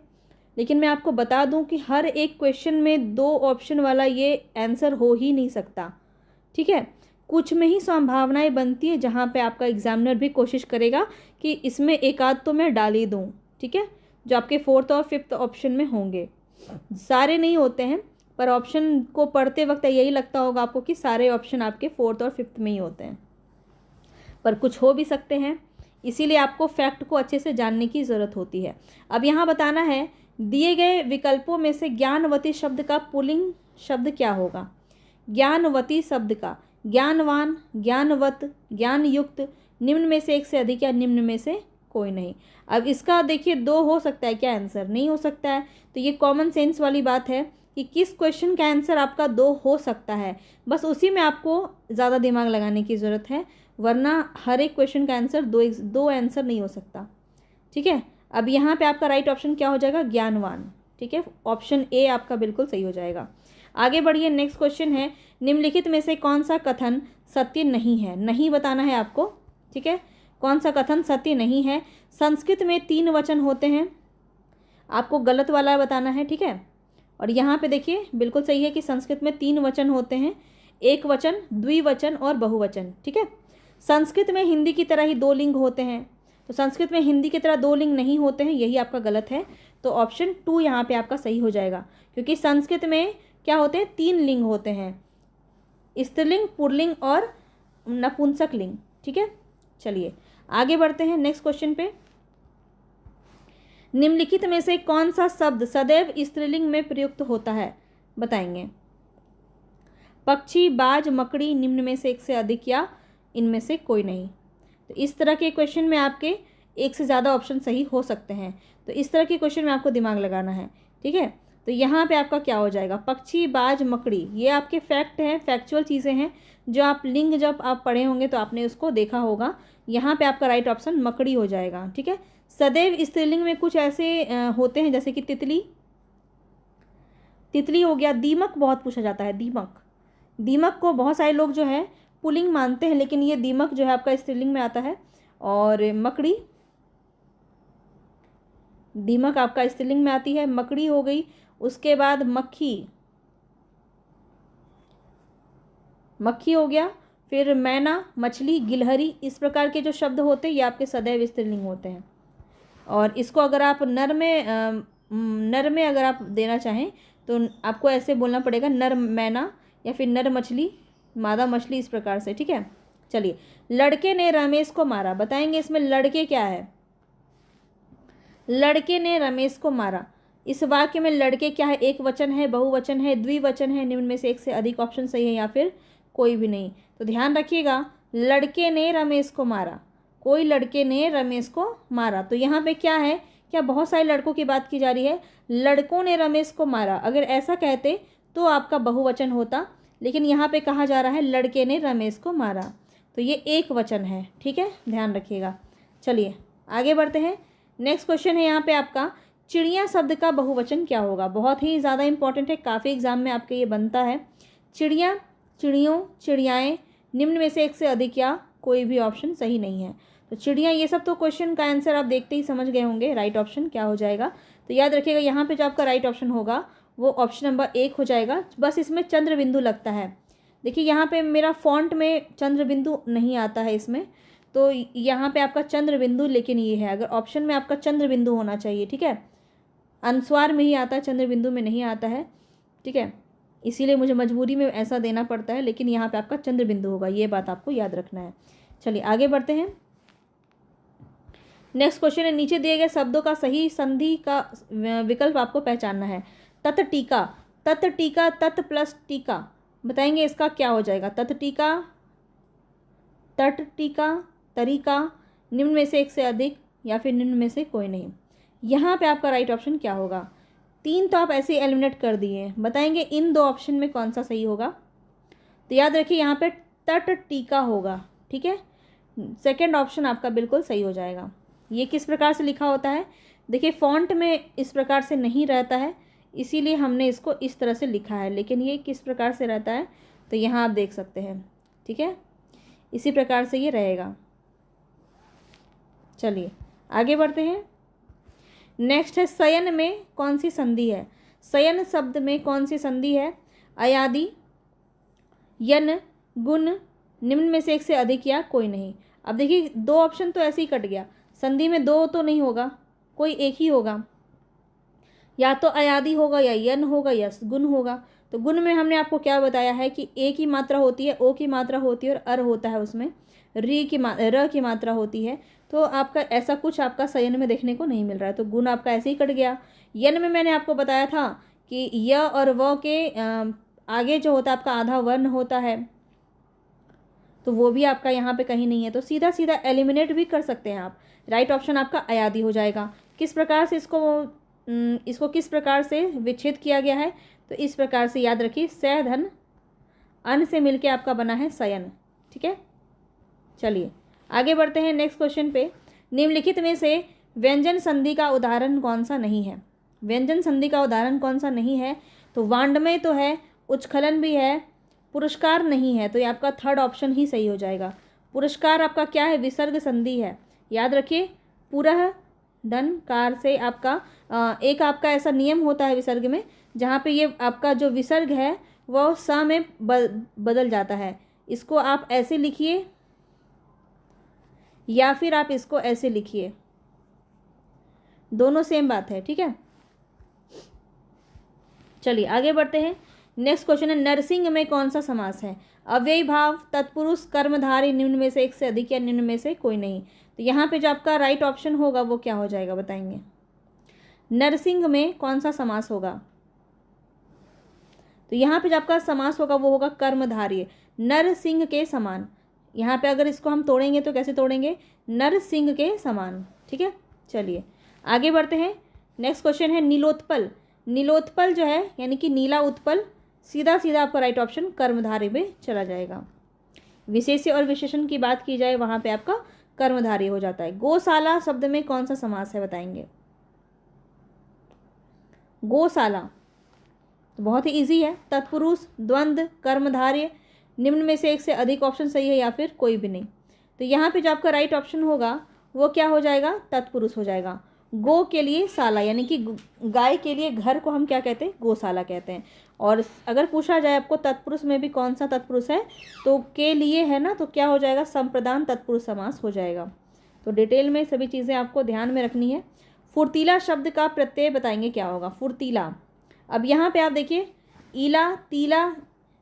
लेकिन मैं आपको बता दूं कि हर एक क्वेश्चन में 2 ऑप्शन वाला ये आंसर हो ही नहीं सकता। ठीक है, कुछ में ही संभावनाएं बनती है जहाँ पे आपका एग्जामिनर भी कोशिश करेगा कि इसमें एक आध तो मैं डाल ही दूँ। ठीक है, जो आपके 4th और 5th ऑप्शन में होंगे, सारे नहीं होते हैं, पर ऑप्शन को पढ़ते वक्त यही लगता होगा आपको कि सारे ऑप्शन आपके 4th और 5th में ही होते हैं, पर कुछ हो भी सकते हैं। इसीलिए आपको फैक्ट को अच्छे से जानने की ज़रूरत होती है। अब यहाँ बताना है, दिए गए विकल्पों में से ज्ञानवती शब्द का पुल्लिंग शब्द क्या होगा? ज्ञानवती शब्द का ज्ञानवान, ज्ञानवत, ज्ञानयुक्त, निम्न में से एक से अधिक या निम्न में से कोई नहीं। अब इसका देखिए 2 हो सकता है क्या आंसर? नहीं हो सकता है। तो ये कॉमन सेंस वाली बात है कि किस क्वेश्चन का आंसर आपका 2 हो सकता है, बस उसी में आपको ज़्यादा दिमाग लगाने की ज़रूरत है, वरना हर एक क्वेश्चन का आंसर 2 आंसर नहीं हो सकता। ठीक है, अब यहाँ पे आपका राइट ऑप्शन क्या हो जाएगा? ज्ञानवान। ठीक है, ऑप्शन ए आपका बिल्कुल सही हो जाएगा। आगे बढ़िए। नेक्स्ट क्वेश्चन है, निम्नलिखित में से कौन सा कथन सत्य नहीं है? नहीं बताना है आपको। ठीक है, कौन सा कथन सत्य नहीं है? संस्कृत में 3 वचन होते हैं, आपको गलत वाला बताना है। ठीक है, और यहाँ पे देखिए बिल्कुल सही है कि संस्कृत में 3 वचन होते हैं, एक वचन, द्विवचन और बहुवचन। ठीक है, संस्कृत में हिंदी की तरह ही 2 लिंग होते हैं, तो संस्कृत में हिंदी की तरह 2 लिंग नहीं होते हैं, यही आपका गलत है। तो ऑप्शन 2 यहाँ पे आपका सही हो जाएगा, क्योंकि संस्कृत में क्या होते हैं? 3 लिंग होते हैं, स्त्रीलिंग, पुल्लिंग और नपुंसक लिंग। ठीक है, चलिए आगे बढ़ते हैं नेक्स्ट क्वेश्चन पे। निम्नलिखित में से कौन सा शब्द सदैव स्त्रीलिंग में प्रयुक्त होता है? बताएंगे। पक्षी, बाज, मकड़ी, निम्न में से एक से अधिक या इनमें से कोई नहीं। तो इस तरह के क्वेश्चन में आपके एक से ज़्यादा ऑप्शन सही हो सकते हैं, तो इस तरह के क्वेश्चन में आपको दिमाग लगाना है। ठीक है, तो यहाँ पे आपका क्या हो जाएगा? पक्षी, बाज, मकड़ी, ये आपके फैक्ट हैं, फैक्चुअल चीज़ें हैं, जो आप लिंग जब आप पढ़े होंगे तो आपने उसको देखा होगा। यहाँ पे आपका राइट ऑप्शन मकड़ी हो जाएगा। ठीक है, सदैव स्त्रीलिंग में कुछ ऐसे होते हैं जैसे कि तितली, तितली हो गया। दीमक बहुत पूछा जाता है, दीमक, दीमक को बहुत सारे लोग जो है पुल्लिंग मानते हैं, लेकिन ये दीमक जो है आपका स्त्रीलिंग में आता है। और मकड़ी, दीमक आपका स्त्रीलिंग में आती है, मकड़ी हो गई। उसके बाद मक्खी, मक्खी हो गया, फिर मैना, मछली, गिलहरी, इस प्रकार के जो शब्द होते हैं ये आपके सदैव स्त्रीलिंग होते हैं। और इसको अगर आप नर में अगर आप देना चाहें तो आपको ऐसे बोलना पड़ेगा, नर मैना या फिर नर मछली, मादा मछली, इस प्रकार से। ठीक है, चलिए। लड़के ने रमेश को मारा, बताएंगे इसमें लड़के क्या है। लड़के ने रमेश को मारा, इस वाक्य में लड़के क्या है, एक वचन है, बहुवचन है, द्विवचन है, निम्न में से एक से अधिक ऑप्शन सही है या फिर कोई भी नहीं। तो ध्यान रखिएगा, लड़के ने रमेश को मारा, कोई लड़के ने रमेश को मारा। तो यहाँ पे क्या है, क्या बहुत सारे लड़कों की बात की जा रही है, लड़कों ने रमेश को मारा। अगर ऐसा कहते तो आपका बहुवचन होता, लेकिन यहाँ पे कहा जा रहा है लड़के ने रमेश को मारा, तो ये एक वचन है। ठीक है, ध्यान रखिएगा। चलिए आगे बढ़ते हैं। नेक्स्ट क्वेश्चन है यहाँ पे आपका, चिड़िया शब्द का बहुवचन क्या होगा। बहुत ही ज़्यादा इंपॉर्टेंट है, काफ़ी एग्जाम में आपके ये बनता है। चिड़िया, चिड़ियों, चिड़ियाएँ, निम्न में से एक से अधिक या कोई भी ऑप्शन सही नहीं है। तो चिड़िया, ये सब तो क्वेश्चन का आंसर आप देखते ही समझ गए होंगे, राइट ऑप्शन क्या हो जाएगा। तो याद रखिएगा यहाँ पे जो आपका राइट ऑप्शन होगा वो ऑप्शन नंबर 1 हो जाएगा। बस इसमें चंद्र बिंदु लगता है। देखिए यहाँ पे मेरा फॉन्ट में चंद्र बिंदु नहीं आता है इसमें, तो यहाँ पे आपका चंद्र बिंदु, लेकिन ये है, अगर ऑप्शन में आपका चंद्र बिंदु होना चाहिए। ठीक है, अनुस्वार में ही आता है, चंद्र बिंदु में नहीं आता है। ठीक है, इसीलिए मुझे मजबूरी में ऐसा देना पड़ता है, लेकिन यहाँ पे आपका चंद्र बिंदु होगा, ये बात आपको याद रखना है। चलिए आगे बढ़ते हैं। नेक्स्ट क्वेश्चन है, नीचे दिए गए शब्दों का सही संधि का विकल्प आपको पहचानना है। तत् टीका, तत् टीका, तत् प्लस टीका, बताएंगे इसका क्या हो जाएगा। तत् टीका, तट टीका, तरीका, निम्न में से एक से अधिक या फिर निम्न में से कोई नहीं। यहाँ पे आपका राइट ऑप्शन क्या होगा। 3 तो आप ऐसे एलिमिनेट कर दिए, बताएंगे इन 2 ऑप्शन में कौन सा सही होगा। तो याद रखिए यहाँ पे तट टीका होगा। ठीक है, सेकंड ऑप्शन आपका बिल्कुल सही हो जाएगा। ये किस प्रकार से लिखा होता है, देखिए फॉन्ट में इस प्रकार से नहीं रहता है, इसीलिए हमने इसको इस तरह से लिखा है, लेकिन ये किस प्रकार से रहता है तो यहाँ आप देख सकते हैं। ठीक है, इसी प्रकार से ये रहेगा। चलिए आगे बढ़ते हैं। नेक्स्ट है, शयन में कौन सी संधि है। शयन शब्द में कौन सी संधि है। अयादि, यन, गुण, निम्न में से एक से अधिक या कोई नहीं। अब देखिए 2 ऑप्शन तो ऐसे ही कट गया, संधि में 2 तो नहीं होगा, कोई एक ही होगा, या तो अयादि होगा या यन होगा या गुण होगा। तो गुण में हमने आपको क्या बताया है कि ए की मात्रा होती है, ओ की मात्रा होती है और अर होता है, उसमें र की मात्रा होती है। तो आपका ऐसा कुछ आपका शयन में देखने को नहीं मिल रहा है, तो गुण आपका ऐसे ही कट गया। यन में मैंने आपको बताया था कि य और व के आगे जो होता है आपका आधा वर्ण होता है, तो वो भी आपका यहाँ पे कहीं नहीं है, तो सीधा सीधा एलिमिनेट भी कर सकते हैं आप। राइट ऑप्शन आपका अयादि हो जाएगा। किस प्रकार से इसको किस प्रकार से विच्छेद किया गया है, तो इस प्रकार से याद रखिए, स धन अन से मिलके आपका बना है शयन। ठीक है, चलिए आगे बढ़ते हैं नेक्स्ट क्वेश्चन पे। निम्नलिखित में से व्यंजन संधि का उदाहरण कौन सा नहीं है। व्यंजन संधि का उदाहरण कौन सा नहीं है, तो वांडमय तो है, उच्छलन भी है, पुरस्कार नहीं है, तो ये आपका थर्ड ऑप्शन ही सही हो जाएगा। पुरस्कार आपका क्या है, विसर्ग संधि है। याद रखिए, पुरः धन कार से आपका एक आपका ऐसा नियम होता है विसर्ग में, जहाँ पे ये आपका जो विसर्ग है वह स में बदल जाता है। इसको आप ऐसे लिखिए या फिर आप इसको ऐसे लिखिए, दोनों सेम बात है। ठीक है, चलिए आगे बढ़ते हैं। नेक्स्ट क्वेश्चन है, नरसिंह में कौन सा समास है। अव्ययी भाव, तत्पुरुष, कर्मधारय, निम्न में से एक से अधिक या निम्न में से कोई नहीं। तो यहाँ पे जो आपका राइट ऑप्शन होगा वो क्या हो जाएगा, बताएंगे। नरसिंह में कौन सा समास होगा, तो यहाँ पे जो आपका समास होगा वो होगा कर्मधारय, नरसिंह के समान। यहाँ पे अगर इसको हम तोड़ेंगे तो कैसे तोड़ेंगे, नरसिंह के समान। ठीक है, चलिए आगे बढ़ते हैं। नेक्स्ट क्वेश्चन है, नीलोत्पल। नीलोत्पल जो है यानी कि नीला उत्पल, सीधा सीधा आपका राइट ऑप्शन कर्मधारय में चला जाएगा। विशेष्य और विशेषण की बात की जाए वहाँ पे आपका कर्मधारय हो जाता है। गौशाला शब्द में कौन सा समास है, बताएंगे। गौशाला तो बहुत ही इजी है, तत्पुरुष, द्वंद्व, कर्मधारय, निम्न में से एक से अधिक ऑप्शन सही है या फिर कोई भी नहीं। तो यहाँ पे जो आपका राइट ऑप्शन होगा वो क्या हो जाएगा, तत्पुरुष हो जाएगा। गो के लिए शाला, यानी कि गाय के लिए घर को हम क्या कहते हैं, गौशाला कहते हैं। और अगर पूछा जाए आपको तत्पुरुष में भी कौन सा तत्पुरुष है, तो के लिए है ना, तो क्या हो जाएगा, संप्रदान तत्पुरुष समास हो जाएगा। तो डिटेल में सभी चीज़ें आपको ध्यान में रखनी है। फुर्तीला शब्द का प्रत्यय बताएंगे क्या होगा, फुर्तीला। अब यहाँ पे आप देखिए, ईला, तीला,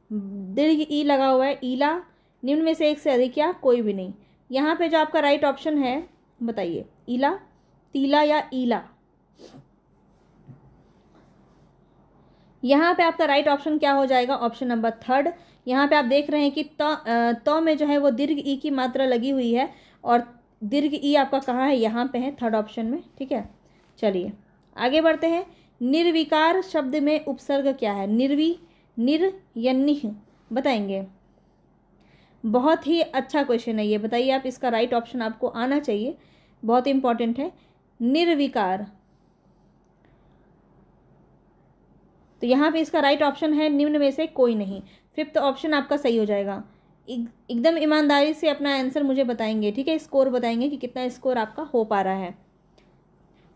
दीर्घ ई लगा हुआ है, ईला, निम्न में से एक से अधिक या कोई भी नहीं। यहाँ पे जो आपका राइट ऑप्शन है बताइए, ईला, तीला या ईला। यहाँ पे आपका राइट ऑप्शन क्या हो जाएगा, ऑप्शन नंबर थर्ड। यहाँ पे आप देख रहे हैं कि तो में जो है वो दीर्घ ई की मात्रा लगी हुई है, और दीर्घ ई आपका कहाँ है, यहाँ पे है, थर्ड ऑप्शन में। ठीक है, चलिए आगे बढ़ते हैं। निर्विकार शब्द में उपसर्ग क्या है, निर्वी, निर या निह, बताएंगे। बहुत ही अच्छा क्वेश्चन है ये, बताइए आप, इसका राइट ऑप्शन आपको आना चाहिए, बहुत इंपॉर्टेंट है। निर्विकार, तो यहाँ पे इसका राइट ऑप्शन है निम्न में से कोई नहीं, फिफ्थ ऑप्शन आपका सही हो जाएगा। एकदम ईमानदारी से अपना आंसर मुझे बताएंगे, ठीक है, स्कोर बताएंगे कि कितना स्कोर आपका हो पा रहा है।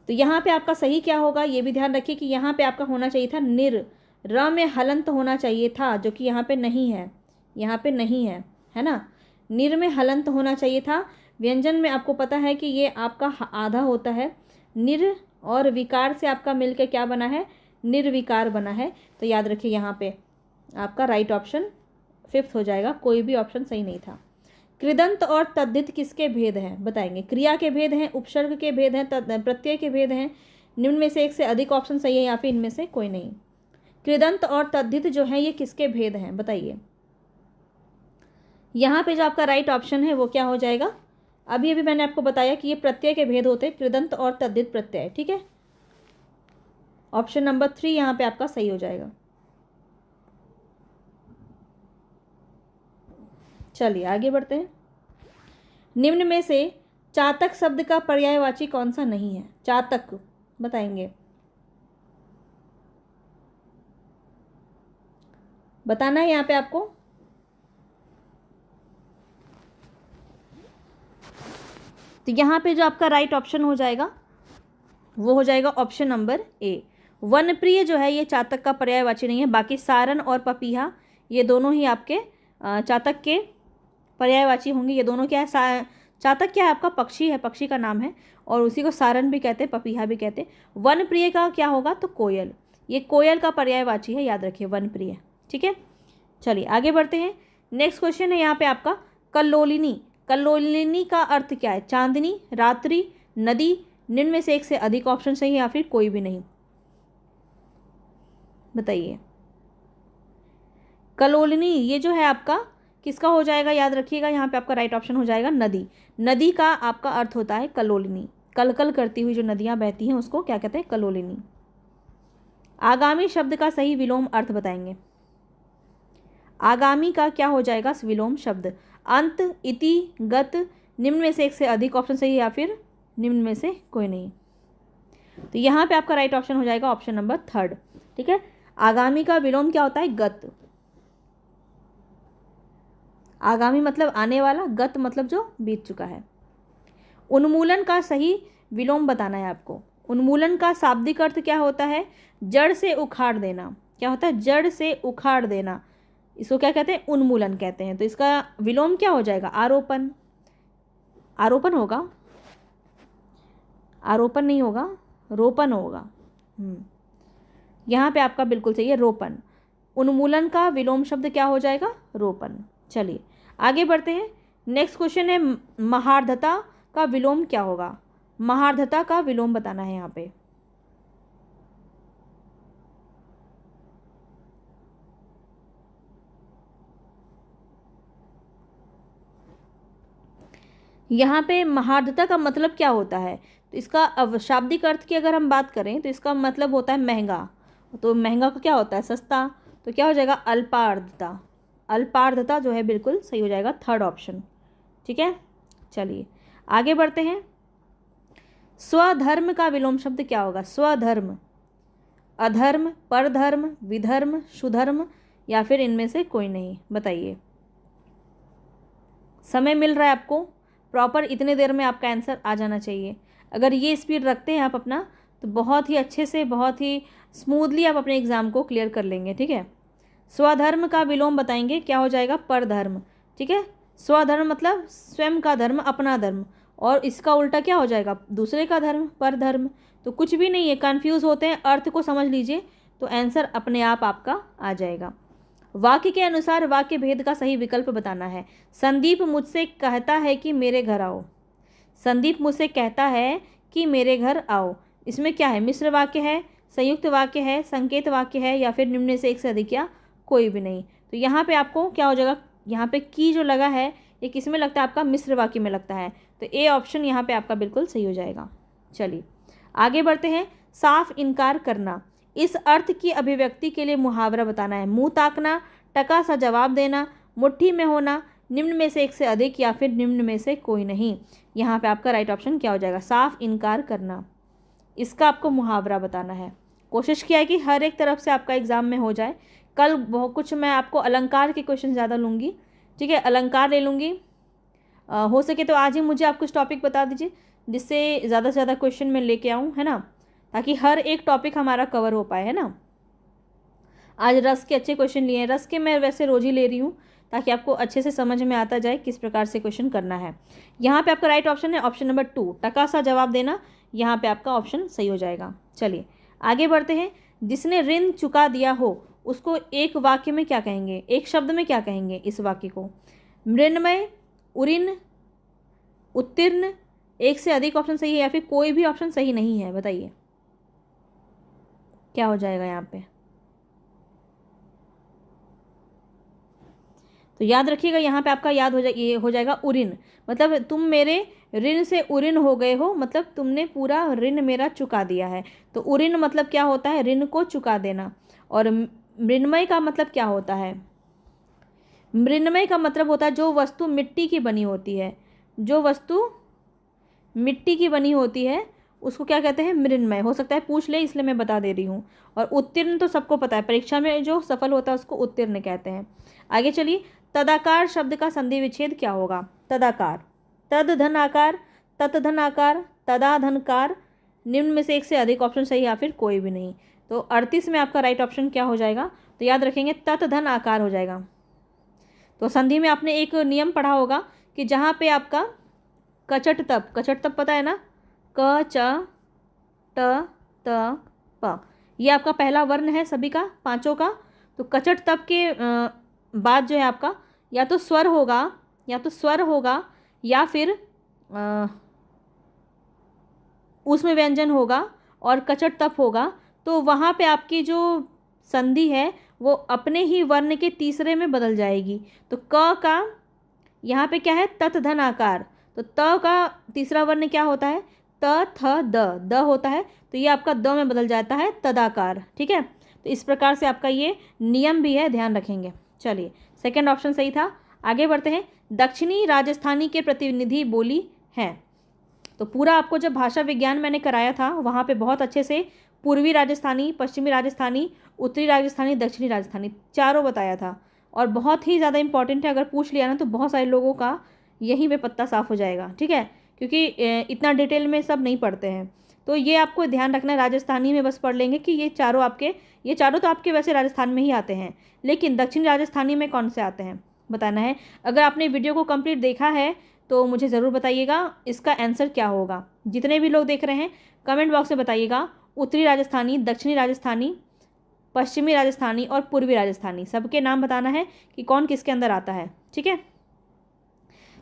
तो यहाँ पे आपका सही क्या होगा, ये भी ध्यान रखिए कि यहाँ पे आपका होना चाहिए था निर, र में हलंत होना चाहिए था, जो कि यहाँ पे नहीं है, यहाँ पे नहीं है ना। निर में हलंत होना चाहिए था। व्यंजन में आपको पता है कि ये आपका आधा होता है, निर और विकार से आपका मिलकर क्या बना है, निर्विकार बना है। तो याद रखिए यहाँ पे आपका राइट ऑप्शन फिफ्थ हो जाएगा, कोई भी ऑप्शन सही नहीं था। कृदंत और तद्धित किसके भेद हैं, बताएंगे। क्रिया के भेद हैं, उपसर्ग के भेद हैं, प्रत्यय के भेद हैं, निम्न में से एक से अधिक ऑप्शन सही है या फिर इनमें से कोई नहीं। कृदंत और तद्धित जो है ये किसके भेद हैं, बताइए। यहाँ पे जो आपका राइट ऑप्शन है वो क्या हो जाएगा, अभी अभी मैंने आपको बताया कि ये प्रत्यय के भेद होते हैं, कृदंत और तद्धित प्रत्यय। ठीक है, ऑप्शन नंबर 3 यहाँ पे आपका सही हो जाएगा। चलिए आगे बढ़ते हैं। निम्न में से चातक शब्द का पर्यायवाची कौन सा नहीं है, चातक, बताएंगे, बताना है यहाँ पे आपको। तो यहाँ पे जो आपका राइट ऑप्शन हो जाएगा वो हो जाएगा ऑप्शन नंबर ए। वनप्रिय जो है ये चातक का पर्यायवाची नहीं है, बाकी सारन और पपीहा ये दोनों ही आपके चातक के पर्यायवाची होंगे। ये दोनों क्या है, चातक क्या है आपका पक्षी है, पक्षी का नाम है, और उसी को सारन भी कहते हैं, पपीहा भी कहते हैं। वनप्रिय का क्या होगा, तो कोयल, ये कोयल का पर्यायवाची है, याद रखिए वनप्रिय। ठीक है, चलिए आगे बढ़ते हैं। नेक्स्ट क्वेश्चन है यहाँ पे आपका कल्लोलिनी। कल्लोलिनी का अर्थ क्या है, चांदनी, रात्रि, नदी, निम्न में से एक से अधिक ऑप्शन सही है या फिर कोई भी नहीं, बताइए। कल्लोलिनी ये जो है आपका किसका हो जाएगा, याद रखिएगा, यहाँ पे आपका राइट ऑप्शन हो जाएगा नदी। नदी का आपका अर्थ होता है कल्लोलिनी, कलकल करती हुई जो नदियाँ बहती हैं उसको क्या कहते हैं, कल्लोलिनी। आगामी शब्द का सही विलोम अर्थ बताएंगे। आगामी का क्या हो जाएगा विलोम शब्द, अंत, इति, गत, निम्न में से एक से अधिक ऑप्शन सही है या फिर निम्न में से कोई नहीं। तो यहाँ पे आपका राइट ऑप्शन हो जाएगा ऑप्शन नंबर 3। ठीक है, आगामी का विलोम क्या होता है, गत। आगामी मतलब आने वाला, गत मतलब जो बीत चुका है। उन्मूलन का सही विलोम बताना है आपको। उन्मूलन का शाब्दिक अर्थ क्या होता है, जड़ से उखाड़ देना। क्या होता है, जड़ से उखाड़ देना, इसको क्या कहते हैं, उन्मूलन कहते हैं। तो इसका विलोम क्या हो जाएगा, आरोपण। आरोपण होगा, आरोपण नहीं होगा, रोपण होगा। यहाँ पे आपका बिल्कुल सही है, रोपण। उन्मूलन का विलोम शब्द क्या हो जाएगा, रोपण। चलिए आगे बढ़ते हैं। नेक्स्ट क्वेश्चन है महार्धता का विलोम क्या होगा। महार्धता का विलोम बताना है यहाँ पे। यहाँ पे महार्धता का मतलब क्या होता है, तो इसका शाब्दिक अर्थ की अगर हम बात करें तो इसका मतलब होता है महंगा। तो महंगा का क्या होता है, सस्ता। तो क्या हो जाएगा, अल्पार्धता। अल्पार्धता जो है बिल्कुल सही हो जाएगा, थर्ड ऑप्शन। ठीक है, चलिए आगे बढ़ते हैं। स्वधर्म का विलोम शब्द क्या होगा, स्वधर्म। अधर्म, परधर्म, विधर्म, सुधर्म या फिर इनमें से कोई नहीं, बताइए। समय मिल रहा है आपको, प्रॉपर इतने देर में आपका आंसर आ जाना चाहिए। अगर ये स्पीड रखते हैं आप अपना, तो बहुत ही अच्छे से, बहुत ही स्मूथली आप अपने एग्ज़ाम को क्लियर कर लेंगे। ठीक है, स्वधर्म का विलोम बताएंगे, क्या हो जाएगा? परधर्म। ठीक है, स्वधर्म मतलब स्वयं का धर्म, अपना धर्म, और इसका उल्टा क्या हो जाएगा? दूसरे का धर्म, परधर्म। तो कुछ भी नहीं है, कन्फ्यूज़ होते हैं, अर्थ को समझ लीजिए तो आंसर अपने आप आपका आ जाएगा। वाक्य के अनुसार वाक्य भेद का सही विकल्प बताना है। संदीप मुझसे कहता है कि मेरे घर आओ। संदीप मुझसे कहता है कि मेरे घर आओ, इसमें क्या है? मिश्र वाक्य है, संयुक्त वाक्य है, संकेत वाक्य है, या फिर निम्न में से एक से अधिक, या कोई भी नहीं। तो यहाँ पे आपको क्या हो जाएगा? यहाँ पे की जो लगा है ये किस में लगता है? आपका मिश्र वाक्य में लगता है। तो ए ऑप्शन यहाँ पे आपका बिल्कुल सही हो जाएगा। चलिए आगे बढ़ते हैं। साफ इनकार करना, इस अर्थ की अभिव्यक्ति के लिए मुहावरा बताना है। मुंह ताकना, टका सा जवाब देना, मुट्ठी में होना, निम्न में से एक से अधिक, या फिर निम्न में से कोई नहीं। यहाँ पे आपका राइट ऑप्शन क्या हो जाएगा? साफ इनकार करना, इसका आपको मुहावरा बताना है। कोशिश किया है कि हर एक तरफ से आपका एग्ज़ाम में हो जाए। कल बहुत कुछ मैं आपको अलंकार के क्वेश्चन ज़्यादा लूँगी। ठीक है, अलंकार ले लूँगी। हो सके तो आज ही मुझे आप कुछ टॉपिक बता दीजिए जिससे ज़्यादा से ज़्यादा क्वेश्चन मैं लेके आऊँ, है ना, ताकि हर एक टॉपिक हमारा कवर हो पाए, है ना। आज रस के अच्छे क्वेश्चन लिए हैं, रस के मैं वैसे रोज़ ही ले रही हूँ ताकि आपको अच्छे से समझ में आता जाए किस प्रकार से क्वेश्चन करना है। यहाँ पे आपका राइट ऑप्शन है ऑप्शन नंबर 2, टका सा जवाब देना। यहाँ पे आपका ऑप्शन सही हो जाएगा। चलिए आगे बढ़ते हैं। जिसने ऋण चुका दिया हो उसको एक वाक्य में क्या कहेंगे? एक शब्द में क्या कहेंगे इस वाक्य को? मृण्मय, उऋण, उत्तीर्ण, एक से अधिक ऑप्शन सही है, या फिर कोई भी ऑप्शन सही नहीं है? बताइए क्या हो जाएगा यहाँ पे। तो याद रखिएगा, यहाँ पे आपका याद ये हो जाएगा उऋण, मतलब तुम मेरे ऋण से उऋण हो गए हो, मतलब तुमने पूरा ऋण मेरा चुका दिया है। तो उऋण मतलब क्या होता है? ऋण को चुका देना। और मृण्मय का मतलब क्या होता है? मृण्मय का मतलब होता है जो वस्तु मिट्टी की बनी होती है, जो वस्तु मिट्टी की बनी होती है उसको क्या कहते हैं? मृण्मय। हो सकता है पूछ ले, इसलिए मैं बता दे रही हूँ। और उत्तीर्ण तो सबको पता है, परीक्षा में जो सफल होता है उसको उत्तीर्ण कहते हैं। आगे चलिए, तदाकार शब्द का संधि विच्छेद क्या होगा? तदाकार, तद धन आकार, तत धन आकार, तदा धनकार, निम्न में से एक से अधिक ऑप्शन सही, या फिर कोई भी नहीं। तो 38 में आपका राइट ऑप्शन क्या हो जाएगा? तो याद रखेंगे तत धन आकार हो जाएगा। तो संधि में आपने एक नियम पढ़ा होगा कि जहाँ पे आपका कचट तप, कचट तप पता है ना, क च ट त प, ये आपका पहला वर्ण है सभी का, पांचों का। तो कचट तप के बाद जो है आपका या तो स्वर होगा, या तो स्वर होगा, या फिर उसमें व्यंजन होगा और कचट तप होगा। तो वहाँ पे आपकी जो संधि है वो अपने ही वर्ण के तीसरे में बदल जाएगी। तो क का यहाँ पे क्या है? तत धन आकार। तो त का तीसरा वर्ण क्या होता है? त थ द, द होता है, तो ये आपका द में बदल जाता है तदाकार। ठीक है, तो इस प्रकार से आपका ये नियम भी है, ध्यान रखेंगे। चलिए सेकंड ऑप्शन सही था। आगे बढ़ते हैं। दक्षिणी राजस्थानी के प्रतिनिधि बोली हैं। तो पूरा आपको जब भाषा विज्ञान मैंने कराया था वहाँ पे बहुत अच्छे से पूर्वी राजस्थानी, पश्चिमी राजस्थानी, उत्तरी राजस्थानी, दक्षिणी राजस्थानी चारों बताया था। और बहुत ही ज़्यादा इंपॉर्टेंट है, अगर पूछ लिया ना तो बहुत सारे लोगों का यहीं पे पत्ता साफ हो जाएगा। ठीक है, क्योंकि इतना डिटेल में सब नहीं पढ़ते हैं। तो ये आपको ध्यान रखना है, राजस्थानी में बस पढ़ लेंगे कि ये चारों तो आपके वैसे राजस्थान में ही आते हैं, लेकिन दक्षिण राजस्थानी में कौन से आते हैं बताना है। अगर आपने वीडियो को कंप्लीट देखा है तो मुझे ज़रूर बताइएगा इसका आंसर क्या होगा। जितने भी लोग देख रहे हैं कमेंट बॉक्स में बताइएगा, उत्तरी राजस्थानी, दक्षिणी राजस्थानी, पश्चिमी राजस्थानी और पूर्वी राजस्थानी, सबके नाम बताना है कि कौन किसके अंदर आता है। ठीक है,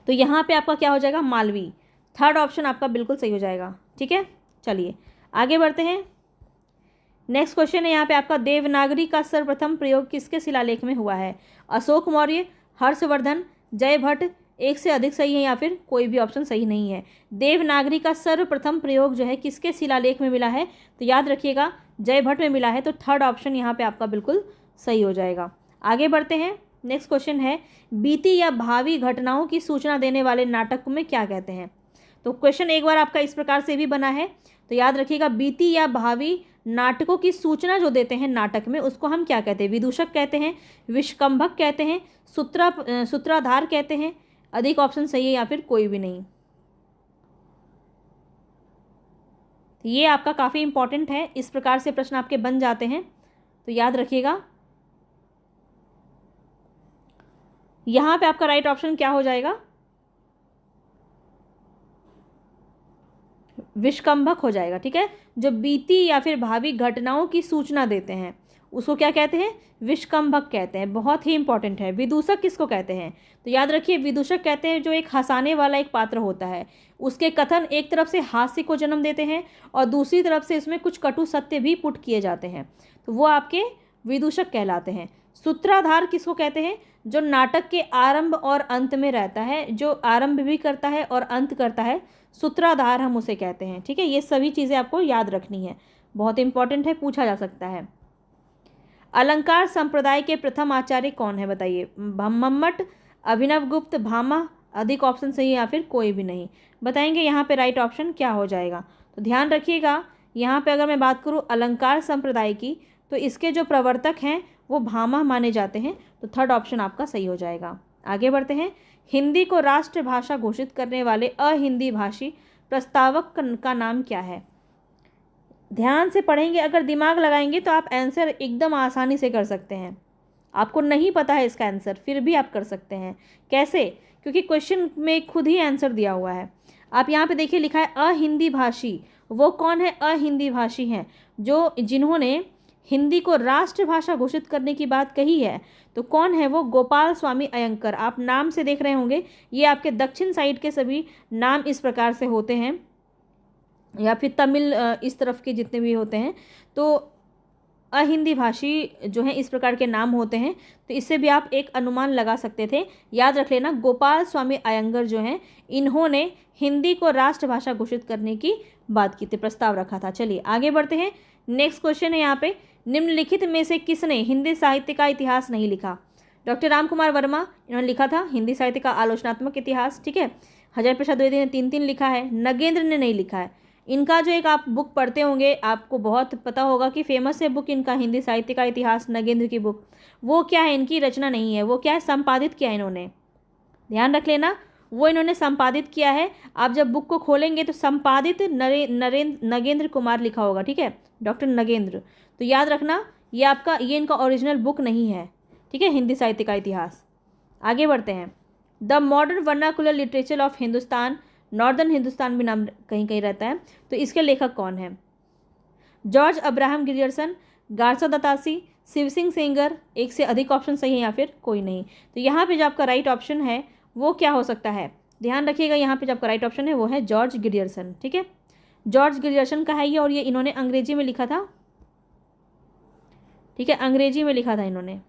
तो यहाँ पे आपका क्या हो जाएगा? मालवी। थर्ड ऑप्शन आपका बिल्कुल सही हो जाएगा। ठीक है, चलिए आगे बढ़ते हैं। नेक्स्ट क्वेश्चन है यहाँ पे आपका, देवनागरी का सर्वप्रथम प्रयोग किसके शिलालेख में हुआ है? अशोक मौर्य, हर्षवर्धन, जयभट्ट, एक से अधिक सही है, या फिर कोई भी ऑप्शन सही नहीं है। देवनागरी का सर्वप्रथम प्रयोग जो है किसके शिलालेख में मिला है? तो याद रखिएगा जयभट्ट में मिला है। तो थर्ड ऑप्शन यहाँ पे आपका बिल्कुल सही हो जाएगा। आगे बढ़ते हैं। नेक्स्ट क्वेश्चन है, बीती या भावी घटनाओं की सूचना देने वाले नाटक में क्या कहते हैं? तो क्वेश्चन एक बार आपका इस प्रकार से भी बना है, तो याद रखिएगा बीती या भावी नाटकों की सूचना जो देते हैं नाटक में उसको हम क्या कहते हैं? विदूषक कहते हैं, विष्कंभक कहते हैं, सूत्राधार कहते हैं। अधिक ऑप्शन सही है या फिर कोई भी नहीं। तो ये आपका काफ़ी इंपॉर्टेंट है, इस प्रकार से प्रश्न आपके बन जाते हैं, तो याद रखिएगा। यहाँ पे आपका राइट ऑप्शन क्या हो जाएगा, विष्कंभक हो जाएगा। ठीक है, जो बीती या फिर भावी घटनाओं की सूचना देते हैं उसको क्या कहते हैं, विष्कंभक कहते हैं। बहुत ही इंपॉर्टेंट है। विदूषक किसको कहते हैं, तो याद रखिए विदूषक कहते हैं जो एक हंसाने वाला एक पात्र होता है, उसके कथन एक तरफ से हास्य को जन्म देते हैं और दूसरी तरफ से इसमें कुछ कटु सत्य भी पुट किए जाते हैं, तो वो आपके विदूषक कहलाते हैं। सूत्रधार किसको कहते हैं, जो नाटक के आरंभ और अंत में रहता है, जो आरंभ भी करता है और अंत करता है, सूत्रधार हम उसे कहते हैं। ठीक है, ये सभी चीज़ें आपको याद रखनी है, बहुत इंपॉर्टेंट है, पूछा जा सकता है। अलंकार संप्रदाय के प्रथम आचार्य कौन है, बताइए। मम्मट, अभिनव गुप्त, भामा, अधिक ऑप्शन सही है या फिर कोई भी नहीं, बताएंगे यहाँ पे राइट ऑप्शन क्या हो जाएगा। तो ध्यान रखिएगा, यहाँ पे अगर मैं बात करूँ अलंकार संप्रदाय की, तो इसके जो प्रवर्तक हैं वो भामा माने जाते हैं, तो थर्ड ऑप्शन आपका सही हो जाएगा। आगे बढ़ते हैं। हिंदी को राष्ट्रभाषा घोषित करने वाले अहिंदी भाषी प्रस्तावक का नाम क्या है। ध्यान से पढ़ेंगे, अगर दिमाग लगाएंगे तो आप आंसर एकदम आसानी से कर सकते हैं। आपको नहीं पता है इसका आंसर, फिर भी आप कर सकते हैं। कैसे, क्योंकि क्वेश्चन में खुद ही आंसर दिया हुआ है। आप यहाँ पे देखिए लिखा है अहिंदी भाषी, वो कौन है, अहिंदी भाषी हैं जो जिन्होंने हिंदी को राष्ट्रभाषा घोषित करने की बात कही है, तो कौन है वो, गोपाल स्वामी अयंकर। आप नाम से देख रहे होंगे, ये आपके दक्षिण साइड के सभी नाम इस प्रकार से होते हैं, या फिर तमिल इस तरफ के जितने भी होते हैं, तो अहिंदी भाषी जो हैं इस प्रकार के नाम होते हैं। तो इससे भी आप एक अनुमान लगा सकते थे। याद रख लेना, गोपाल स्वामी अयंगर जो हैं इन्होंने हिंदी को राष्ट्रभाषा घोषित करने की बात की थी, प्रस्ताव रखा था। चलिए आगे बढ़ते हैं। नेक्स्ट क्वेश्चन है यहाँ पे, निम्नलिखित में से किसने हिंदी साहित्य का इतिहास नहीं लिखा। डॉक्टर राम कुमार वर्मा, इन्होंने लिखा था हिंदी साहित्य का आलोचनात्मक इतिहास। ठीक है, हजारी प्रसाद द्विवेदी ने 3 लिखा है, नगेंद्र ने नहीं लिखा है। इनका जो एक आप बुक पढ़ते होंगे, आपको बहुत पता होगा कि फेमस है बुक इनका, हिंदी साहित्य का इतिहास, नगेंद्र की बुक। वो क्या है, इनकी रचना नहीं है, वो क्या है, संपादित किया है इन्होंने। ध्यान रख लेना, वो इन्होंने संपादित किया है। आप जब बुक को खोलेंगे तो संपादित नगेंद्र कुमार लिखा होगा। ठीक है, डॉक्टर नगेंद्र। तो याद रखना, ये आपका, ये इनका ओरिजिनल बुक नहीं है। ठीक है, हिंदी साहित्य का इतिहास। आगे बढ़ते हैं। The modern vernacular literature of Hindustan, northern Hindustan भी नाम कहीं कहीं रहता है, तो इसके लेखक कौन है। George Abraham Grierson, Garcin de Tassy, Shiv Singh Sengar, एक से अधिक ऑप्शन सही है या फिर कोई नहीं। तो यहाँ पे जो आपका राइट ऑप्शन है वो क्या हो सकता है, ध्यान रखिएगा, यहाँ पे जो आपका राइट ऑप्शन है वो है जॉर्ज ग्रियर्सन। ठीक है, जॉर्ज ग्रियर्सन का है ये, और ये इन्होंने अंग्रेजी में लिखा था। ठीक है, अंग्रेजी में लिखा था इन्होंने।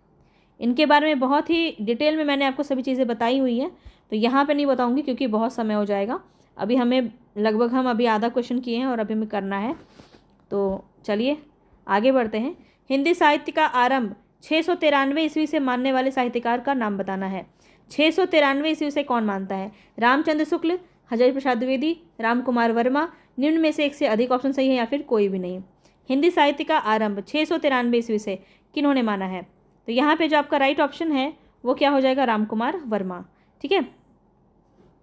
इनके बारे में बहुत ही डिटेल में मैंने आपको सभी चीज़ें बताई हुई हैं, तो यहाँ पे नहीं बताऊँगी क्योंकि बहुत समय हो जाएगा। अभी हमें लगभग, हम अभी आधा क्वेश्चन किए हैं और अभी हमें करना है, तो चलिए आगे बढ़ते हैं। हिंदी साहित्य का आरंभ 693 ईस्वी से मानने वाले साहित्यकार का नाम बताना है। 693 ईस्वी से कौन मानता है, रामचंद्र शुक्ल, हजारी प्रसाद द्विवेदी, राम कुमार वर्मा, निम्न में से एक से अधिक ऑप्शन सही है या फिर कोई भी नहीं। हिंदी साहित्य का आरंभ 693 ईस्वी से किन्होंने माना है, तो यहाँ पे जो आपका राइट ऑप्शन है वो क्या हो जाएगा, राम कुमार वर्मा। ठीक है,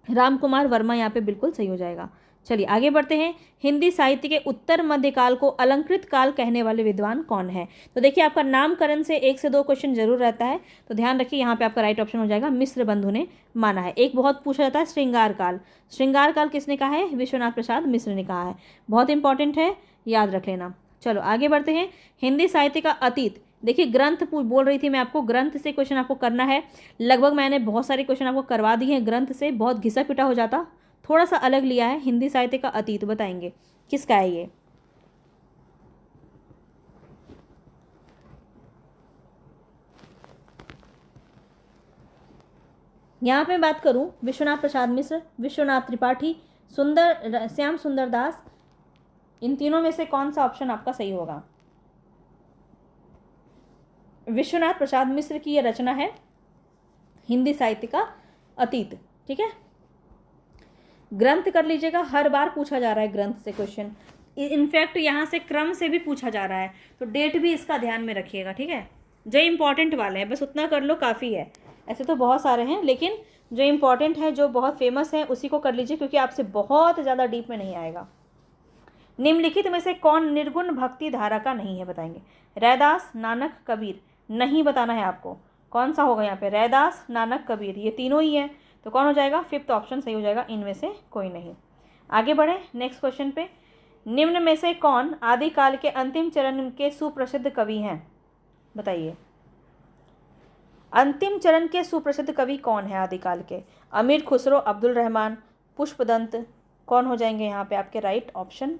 राम कुमार वर्मा यहाँ पे बिल्कुल सही हो जाएगा। चलिए आगे बढ़ते हैं। हिंदी साहित्य के उत्तर मध्यकाल को अलंकृत काल कहने वाले विद्वान कौन है। तो देखिए, आपका नामकरण से 1 से 2 क्वेश्चन जरूर रहता है, तो ध्यान रखिए, यहाँ पे आपका राइट ऑप्शन हो जाएगा मिश्र बंधु ने माना है। एक बहुत पूछा जाता है श्रृंगार काल, श्रृंगार काल किसने कहा है, विश्वनाथ प्रसाद मिश्र ने कहा है। बहुत इंपॉर्टेंट है, याद रख लेना। चलो आगे बढ़ते हैं। हिंदी साहित्य का अतीत, देखिए ग्रंथ बोल रही थी मैं आपको, ग्रंथ से क्वेश्चन आपको करना है। लगभग मैंने बहुत सारे क्वेश्चन आपको करवा दिए हैं ग्रंथ से, बहुत घिसा पिटा हो जाता, थोड़ा सा अलग लिया है। हिंदी साहित्य का अतीत बताएंगे किसका है ये। यहाँ पे बात करूँ, विश्वनाथ प्रसाद मिश्र, विश्वनाथ त्रिपाठी, श्याम सुंदर दास, इन तीनों में से कौन सा ऑप्शन आपका सही होगा। विश्वनाथ प्रसाद मिश्र की यह रचना है हिंदी साहित्य का अतीत। ठीक है, ग्रंथ कर लीजिएगा, हर बार पूछा जा रहा है ग्रंथ से क्वेश्चन, इनफैक्ट यहाँ से क्रम से भी पूछा जा रहा है, तो डेट भी इसका ध्यान में रखिएगा। ठीक है, जो इंपॉर्टेंट वाले हैं बस उतना कर लो, काफ़ी है। ऐसे तो बहुत सारे हैं, लेकिन जो इंपॉर्टेंट है, जो बहुत फेमस है, उसी को कर लीजिए, क्योंकि आपसे बहुत ज़्यादा डीप में नहीं आएगा। निम्नलिखित में से कौन निर्गुण भक्ति धारा का नहीं है, बताएंगे। रैदास, नानक, कबीर। नहीं बताना है आपको कौन सा होगा यहाँ पे, रैदास, नानक, कबीर, ये तीनों ही है। तो कौन हो जाएगा, फिफ्थ ऑप्शन सही हो जाएगा, इनमें से कोई नहीं। आगे बढ़े नेक्स्ट क्वेश्चन पे। निम्न में से कौन आदिकाल के अंतिम चरण के सुप्रसिद्ध कवि हैं, बताइए। अंतिम चरण के सुप्रसिद्ध कवि कौन है आदिकाल के? अमीर खुसरो, अब्दुल रहमान, पुष्पदंत। कौन हो जाएंगे यहाँ पे आपके राइट ऑप्शन?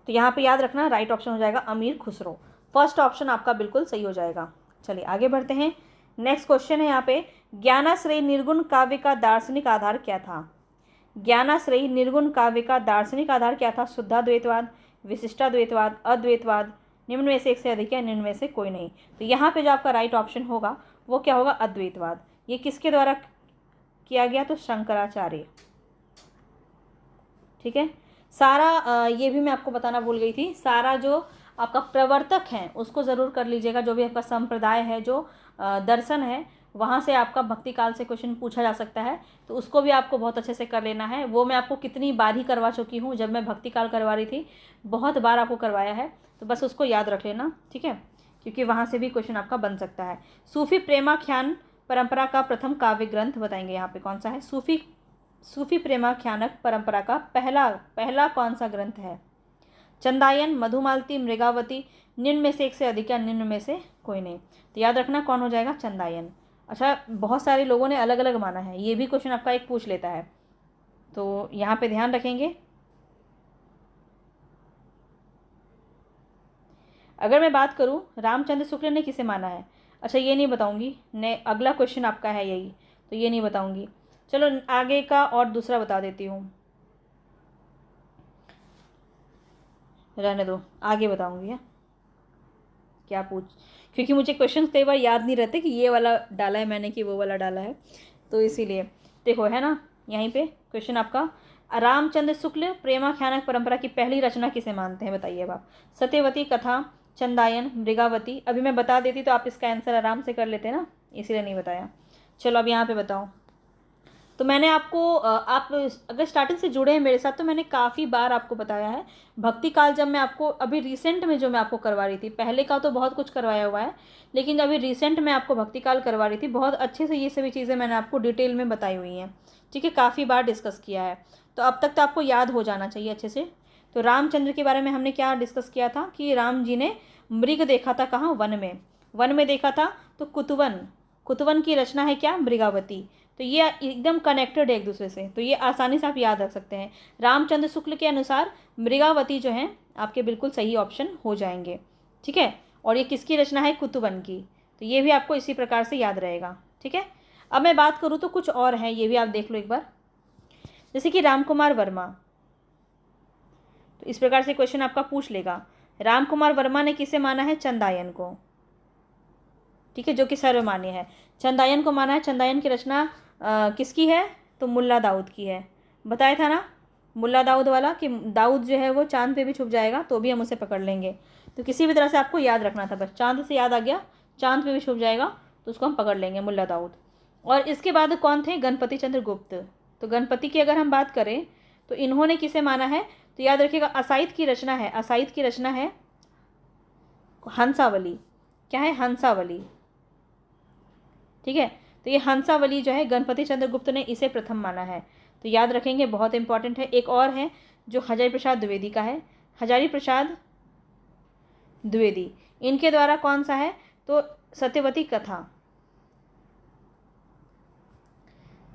तो यहाँ पे याद रखना राइट ऑप्शन हो जाएगा अमीर खुसरो। फर्स्ट ऑप्शन आपका बिल्कुल सही हो जाएगा। चलिए आगे बढ़ते हैं। नेक्स्ट क्वेश्चन है यहाँ पे, ज्ञानाश्रयी निर्गुण काव्य का दार्शनिक आधार क्या था? ज्ञानाश्रयी निर्गुण काव्य का दार्शनिक आधार क्या था? शुद्धाद्वैतवाद, विशिष्टाद्वैतवाद, अद्वैतवाद। निम्न में से एक से अधिक है, निम्न में से कोई नहीं। तो यहाँ पे जो आपका राइट ऑप्शन होगा वो क्या होगा, अद्वैतवाद। ये किसके द्वारा किया गया? तो शंकराचार्य। ठीक है। सारा ये भी मैं आपको बताना भूल गई थी, सारा जो आपका प्रवर्तक है उसको ज़रूर कर लीजिएगा। जो भी आपका संप्रदाय है, जो दर्शन है, वहाँ से आपका भक्ति काल से क्वेश्चन पूछा जा सकता है, तो उसको भी आपको बहुत अच्छे से कर लेना है। वो मैं आपको कितनी बार ही करवा चुकी हूँ, जब मैं भक्ति काल करवा रही थी बहुत बार आपको करवाया है, तो बस उसको याद रख लेना, ठीक है, क्योंकि वहाँ से भी क्वेश्चन आपका बन सकता है। सूफी प्रेमाख्यान परंपरा का प्रथम काव्य ग्रंथ बताएंगे यहाँ पे कौन सा है? सूफी प्रेमाख्यानक परंपरा का पहला कौन सा ग्रंथ है? चंदायन, मधुमालती, मृगावती। निम्न में से एक से अधिक या निम्न में से कोई नहीं। तो याद रखना कौन हो जाएगा, चंदायन। अच्छा, बहुत सारे लोगों ने अलग अलग माना है, ये भी क्वेश्चन आपका एक पूछ लेता है, तो यहाँ पे ध्यान रखेंगे। अगर मैं बात करूँ रामचंद्र शुक्ल ने किसे माना है, अच्छा ये नहीं बताऊँगी। अगला क्वेश्चन आपका है यही, तो ये नहीं बताऊँगी। चलो आगे का और दूसरा बता देती हूँ, रहने दो, आगे बताऊँगी है क्या पूछ, क्योंकि मुझे क्वेश्चन कई बार याद नहीं रहते कि ये वाला डाला है मैंने कि वो वाला डाला है, तो इसीलिए देखो है ना यहीं पे क्वेश्चन आपका, रामचंद्र शुक्ल प्रेमाख्यानक परंपरा की पहली रचना किसे मानते हैं, बताइए आप। सत्यवती कथा, चंदायन, मृगावती। अभी मैं बता देती तो आप इसका आंसर आराम से कर लेते ना, इसीलिए नहीं बताया। चलो अब यहाँ पे बताओ। तो मैंने आपको आप अगर स्टार्टिंग से जुड़े हैं मेरे साथ, तो मैंने काफ़ी बार आपको बताया है भक्ति काल। जब मैं आपको अभी रिसेंट में जो मैं आपको करवा रही थी, पहले का तो बहुत कुछ करवाया हुआ है, लेकिन अभी रिसेंट में आपको भक्ति काल करवा रही थी, बहुत अच्छे से ये सभी चीज़ें मैंने आपको डिटेल में बताई हुई हैं, ठीक है, काफ़ी बार डिस्कस किया है, तो अब तक तो आपको याद हो जाना चाहिए अच्छे से। तो रामचंद्र के बारे में हमने क्या डिस्कस किया था कि राम जी ने मृग देखा था, कहाँ, वन में देखा था, तो कुतवन की रचना है क्या, मृगावती। तो ये एकदम कनेक्टेड है एक दूसरे से, तो ये आसानी से आप याद रख सकते हैं। रामचंद्र शुक्ल के अनुसार मृगावती जो है आपके बिल्कुल सही ऑप्शन हो जाएंगे, ठीक है। और ये किसकी रचना है, कुतवन की, तो ये भी आपको इसी प्रकार से याद रहेगा, ठीक है। अब मैं बात करूँ तो कुछ और है, ये भी आप देख लो एक बार, जैसे कि राम कुमार वर्मा। तो इस प्रकार से क्वेश्चन आपका पूछ लेगा, राम कुमार वर्मा ने किसे माना है, चंदायन को, ठीक है, जो कि सर्वमान्य है। चंदायन को माना है। चंदायन की रचना किसकी है, तो मुल्ला दाऊद की है। बताया था ना मुल्ला दाऊद वाला कि दाऊद जो है वो चांद पे भी छुप जाएगा तो भी हम उसे पकड़ लेंगे, तो किसी भी तरह से आपको याद रखना था, बस चांद से याद आ गया, चांद पे भी छुप जाएगा तो उसको हम पकड़ लेंगे, मुल्ला दाऊद। और इसके बाद कौन थे, गणपति चंद्र गुप्त। तो गणपति की अगर हम बात करें तो इन्होंने किसे माना है, तो याद रखिएगा असाइद की रचना है, असाइद की रचना है हंसावली। क्या है, हंसावली, ठीक है। तो ये हंसावली जो है गणपति चंद्र गुप्त ने इसे प्रथम माना है, तो याद रखेंगे, बहुत इंपॉर्टेंट है। एक और है जो हजारी प्रसाद द्विवेदी का है, हजारी प्रसाद द्विवेदी, इनके द्वारा कौन सा है, तो सत्यवती कथा,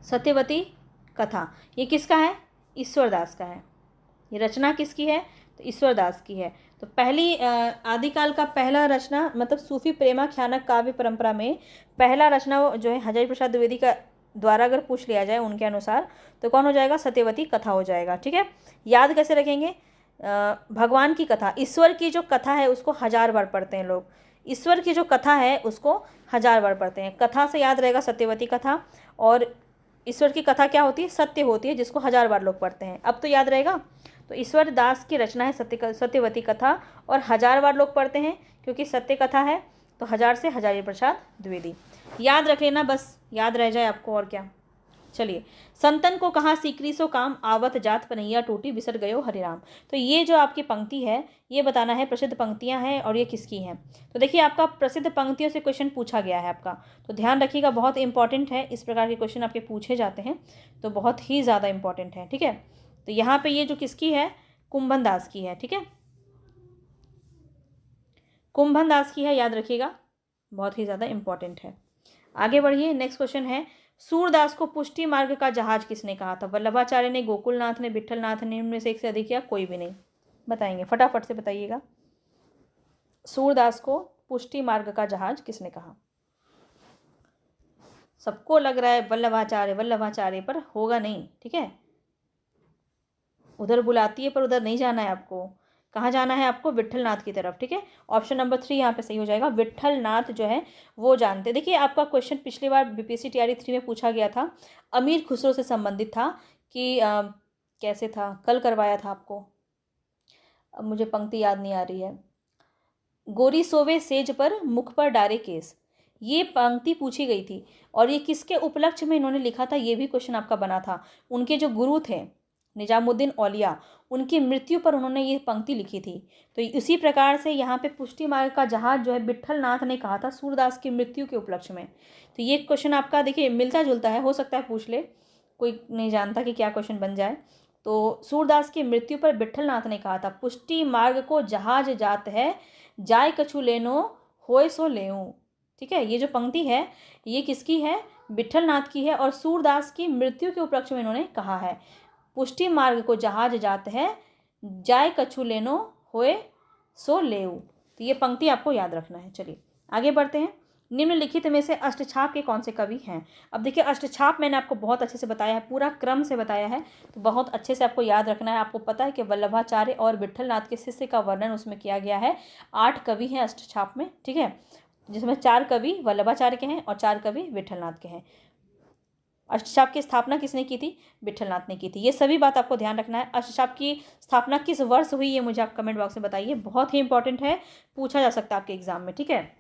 सत्यवती कथा ये किसका है, ईश्वरदास का है। ये रचना किसकी है, तो ईश्वरदास की है। तो पहली आदिकाल का पहला रचना, मतलब सूफी प्रेमाख्यानक काव्य परंपरा में पहला रचना जो है हजारी प्रसाद द्विवेदी का द्वारा अगर पूछ लिया जाए उनके अनुसार, तो कौन हो जाएगा, सत्यवती कथा हो जाएगा, ठीक है। याद कैसे रखेंगे, भगवान की कथा, ईश्वर की जो कथा है उसको 1000 बार पढ़ते हैं लोग, ईश्वर की जो कथा है उसको 1000 बार पढ़ते हैं। कथा से याद रहेगा सत्यवती कथा, और ईश्वर की कथा क्या होती है, सत्य होती है, जिसको 1000 बार लोग पढ़ते हैं। अब तो याद रहेगा, तो ईश्वर दास की रचना है सत्यवती कथा, और 1000 बार लोग पढ़ते हैं क्योंकि सत्य कथा है, तो 1000 से हजारी प्रसाद द्विवेदी। याद रख लेना, बस याद रह जाए आपको, और क्या। चलिए, संतन को कहाँ सीकरी सो काम, आवत जात पनैया टूटी बिसर गयो हरिराम। तो ये जो आपकी पंक्ति है ये बताना है, प्रसिद्ध पंक्तियां हैं और ये किसकी हैं। तो देखिए आपका प्रसिद्ध पंक्तियों से क्वेश्चन पूछा गया है आपका, तो ध्यान रखिएगा, बहुत इंपॉर्टेंट है, इस प्रकार के क्वेश्चन आपके पूछे जाते हैं तो बहुत ही ज़्यादा इंपॉर्टेंट है। ठीक है, तो यहाँ पे ये जो किसकी है, कुंभन दास की है। ठीक है, कुंभन दास की है, याद रखिएगा, बहुत ही ज़्यादा इंपॉर्टेंट है। आगे बढ़िए, नेक्स्ट क्वेश्चन है, सूरदास को पुष्टि मार्ग का जहाज किसने कहा था। वल्लभाचार्य ने, गोकुलनाथ ने, विट्ठलनाथ ने, इनमें से एक से अधिक या कोई भी नहीं। बताएंगे, फटाफट से बताइएगा, सूरदास को पुष्टि मार्ग का जहाज किसने कहा। सबको लग रहा है वल्लभाचार्य वल्लभाचार्य, पर होगा नहीं। ठीक है, उधर बुलाती है पर उधर नहीं जाना है आपको, कहाँ जाना है आपको, विट्ठलनाथ की तरफ। ठीक है, ऑप्शन नंबर 3 यहाँ पे सही हो जाएगा, विट्ठलनाथ जो है वो जानते। देखिए आपका क्वेश्चन पिछली बार बीपीएससी तैयारी 3 में पूछा गया था, अमीर खुसरो से संबंधित था कि कैसे था, कल करवाया था आपको, अब मुझे पंक्ति याद नहीं आ रही है। गोरी सोवे सेज पर मुख पर डारे केस, ये पंक्ति पूछी गई थी और ये किसके उपलक्ष्य में इन्होंने लिखा था, ये भी क्वेश्चन आपका बना था। उनके जो गुरु थे निजामुद्दीन औलिया, उनकी मृत्यु पर उन्होंने ये पंक्ति लिखी थी। तो इसी प्रकार से यहाँ पे पुष्टि मार्ग का जहाज जो है विट्ठलनाथ ने कहा था सूरदास की मृत्यु के उपलक्ष्य में। तो ये क्वेश्चन आपका देखिए मिलता जुलता है, हो सकता है पूछ ले, कोई नहीं जानता कि क्या क्वेश्चन बन जाए। तो सूरदास की मृत्यु पर विट्ठलनाथ ने कहा था, पुष्टि मार्ग को जहाज जात है, जाय कछु लेनो होय सो लेऊं। ठीक है, ये जो पंक्ति है ये किसकी है, विट्ठलनाथ की है और सूरदास की मृत्यु के उपलक्ष्य में इन्होंने कहा है, पुष्टि मार्ग को जहाज जात है, जाय कछु लेनो होए सो लेऊ। तो ये पंक्ति आपको याद रखना है। चलिए आगे बढ़ते हैं, निम्नलिखित में से अष्टछाप के कौन से कवि हैं। अब देखिए अष्टछाप मैंने आपको बहुत अच्छे से बताया है, पूरा क्रम से बताया है, तो बहुत अच्छे से आपको याद रखना है। आपको पता है कि वल्लभाचार्य और विट्ठलनाथ के शिष्य का वर्णन उसमें किया गया है। 8 कवि हैं अष्टछाप में। ठीक है, जिसमें 4 कवि वल्लभाचार्य के हैं और 4 कवि विट्ठलनाथ के हैं। अष्टछाप की स्थापना किसने की थी, विट्ठलनाथ ने की थी। ये सभी बात आपको ध्यान रखना है। अष्टछाप की स्थापना किस वर्ष हुई ये मुझे आप कमेंट बॉक्स में बताइए, बहुत ही इंपॉर्टेंट है, पूछा जा सकता है आपके एग्जाम में। ठीक है,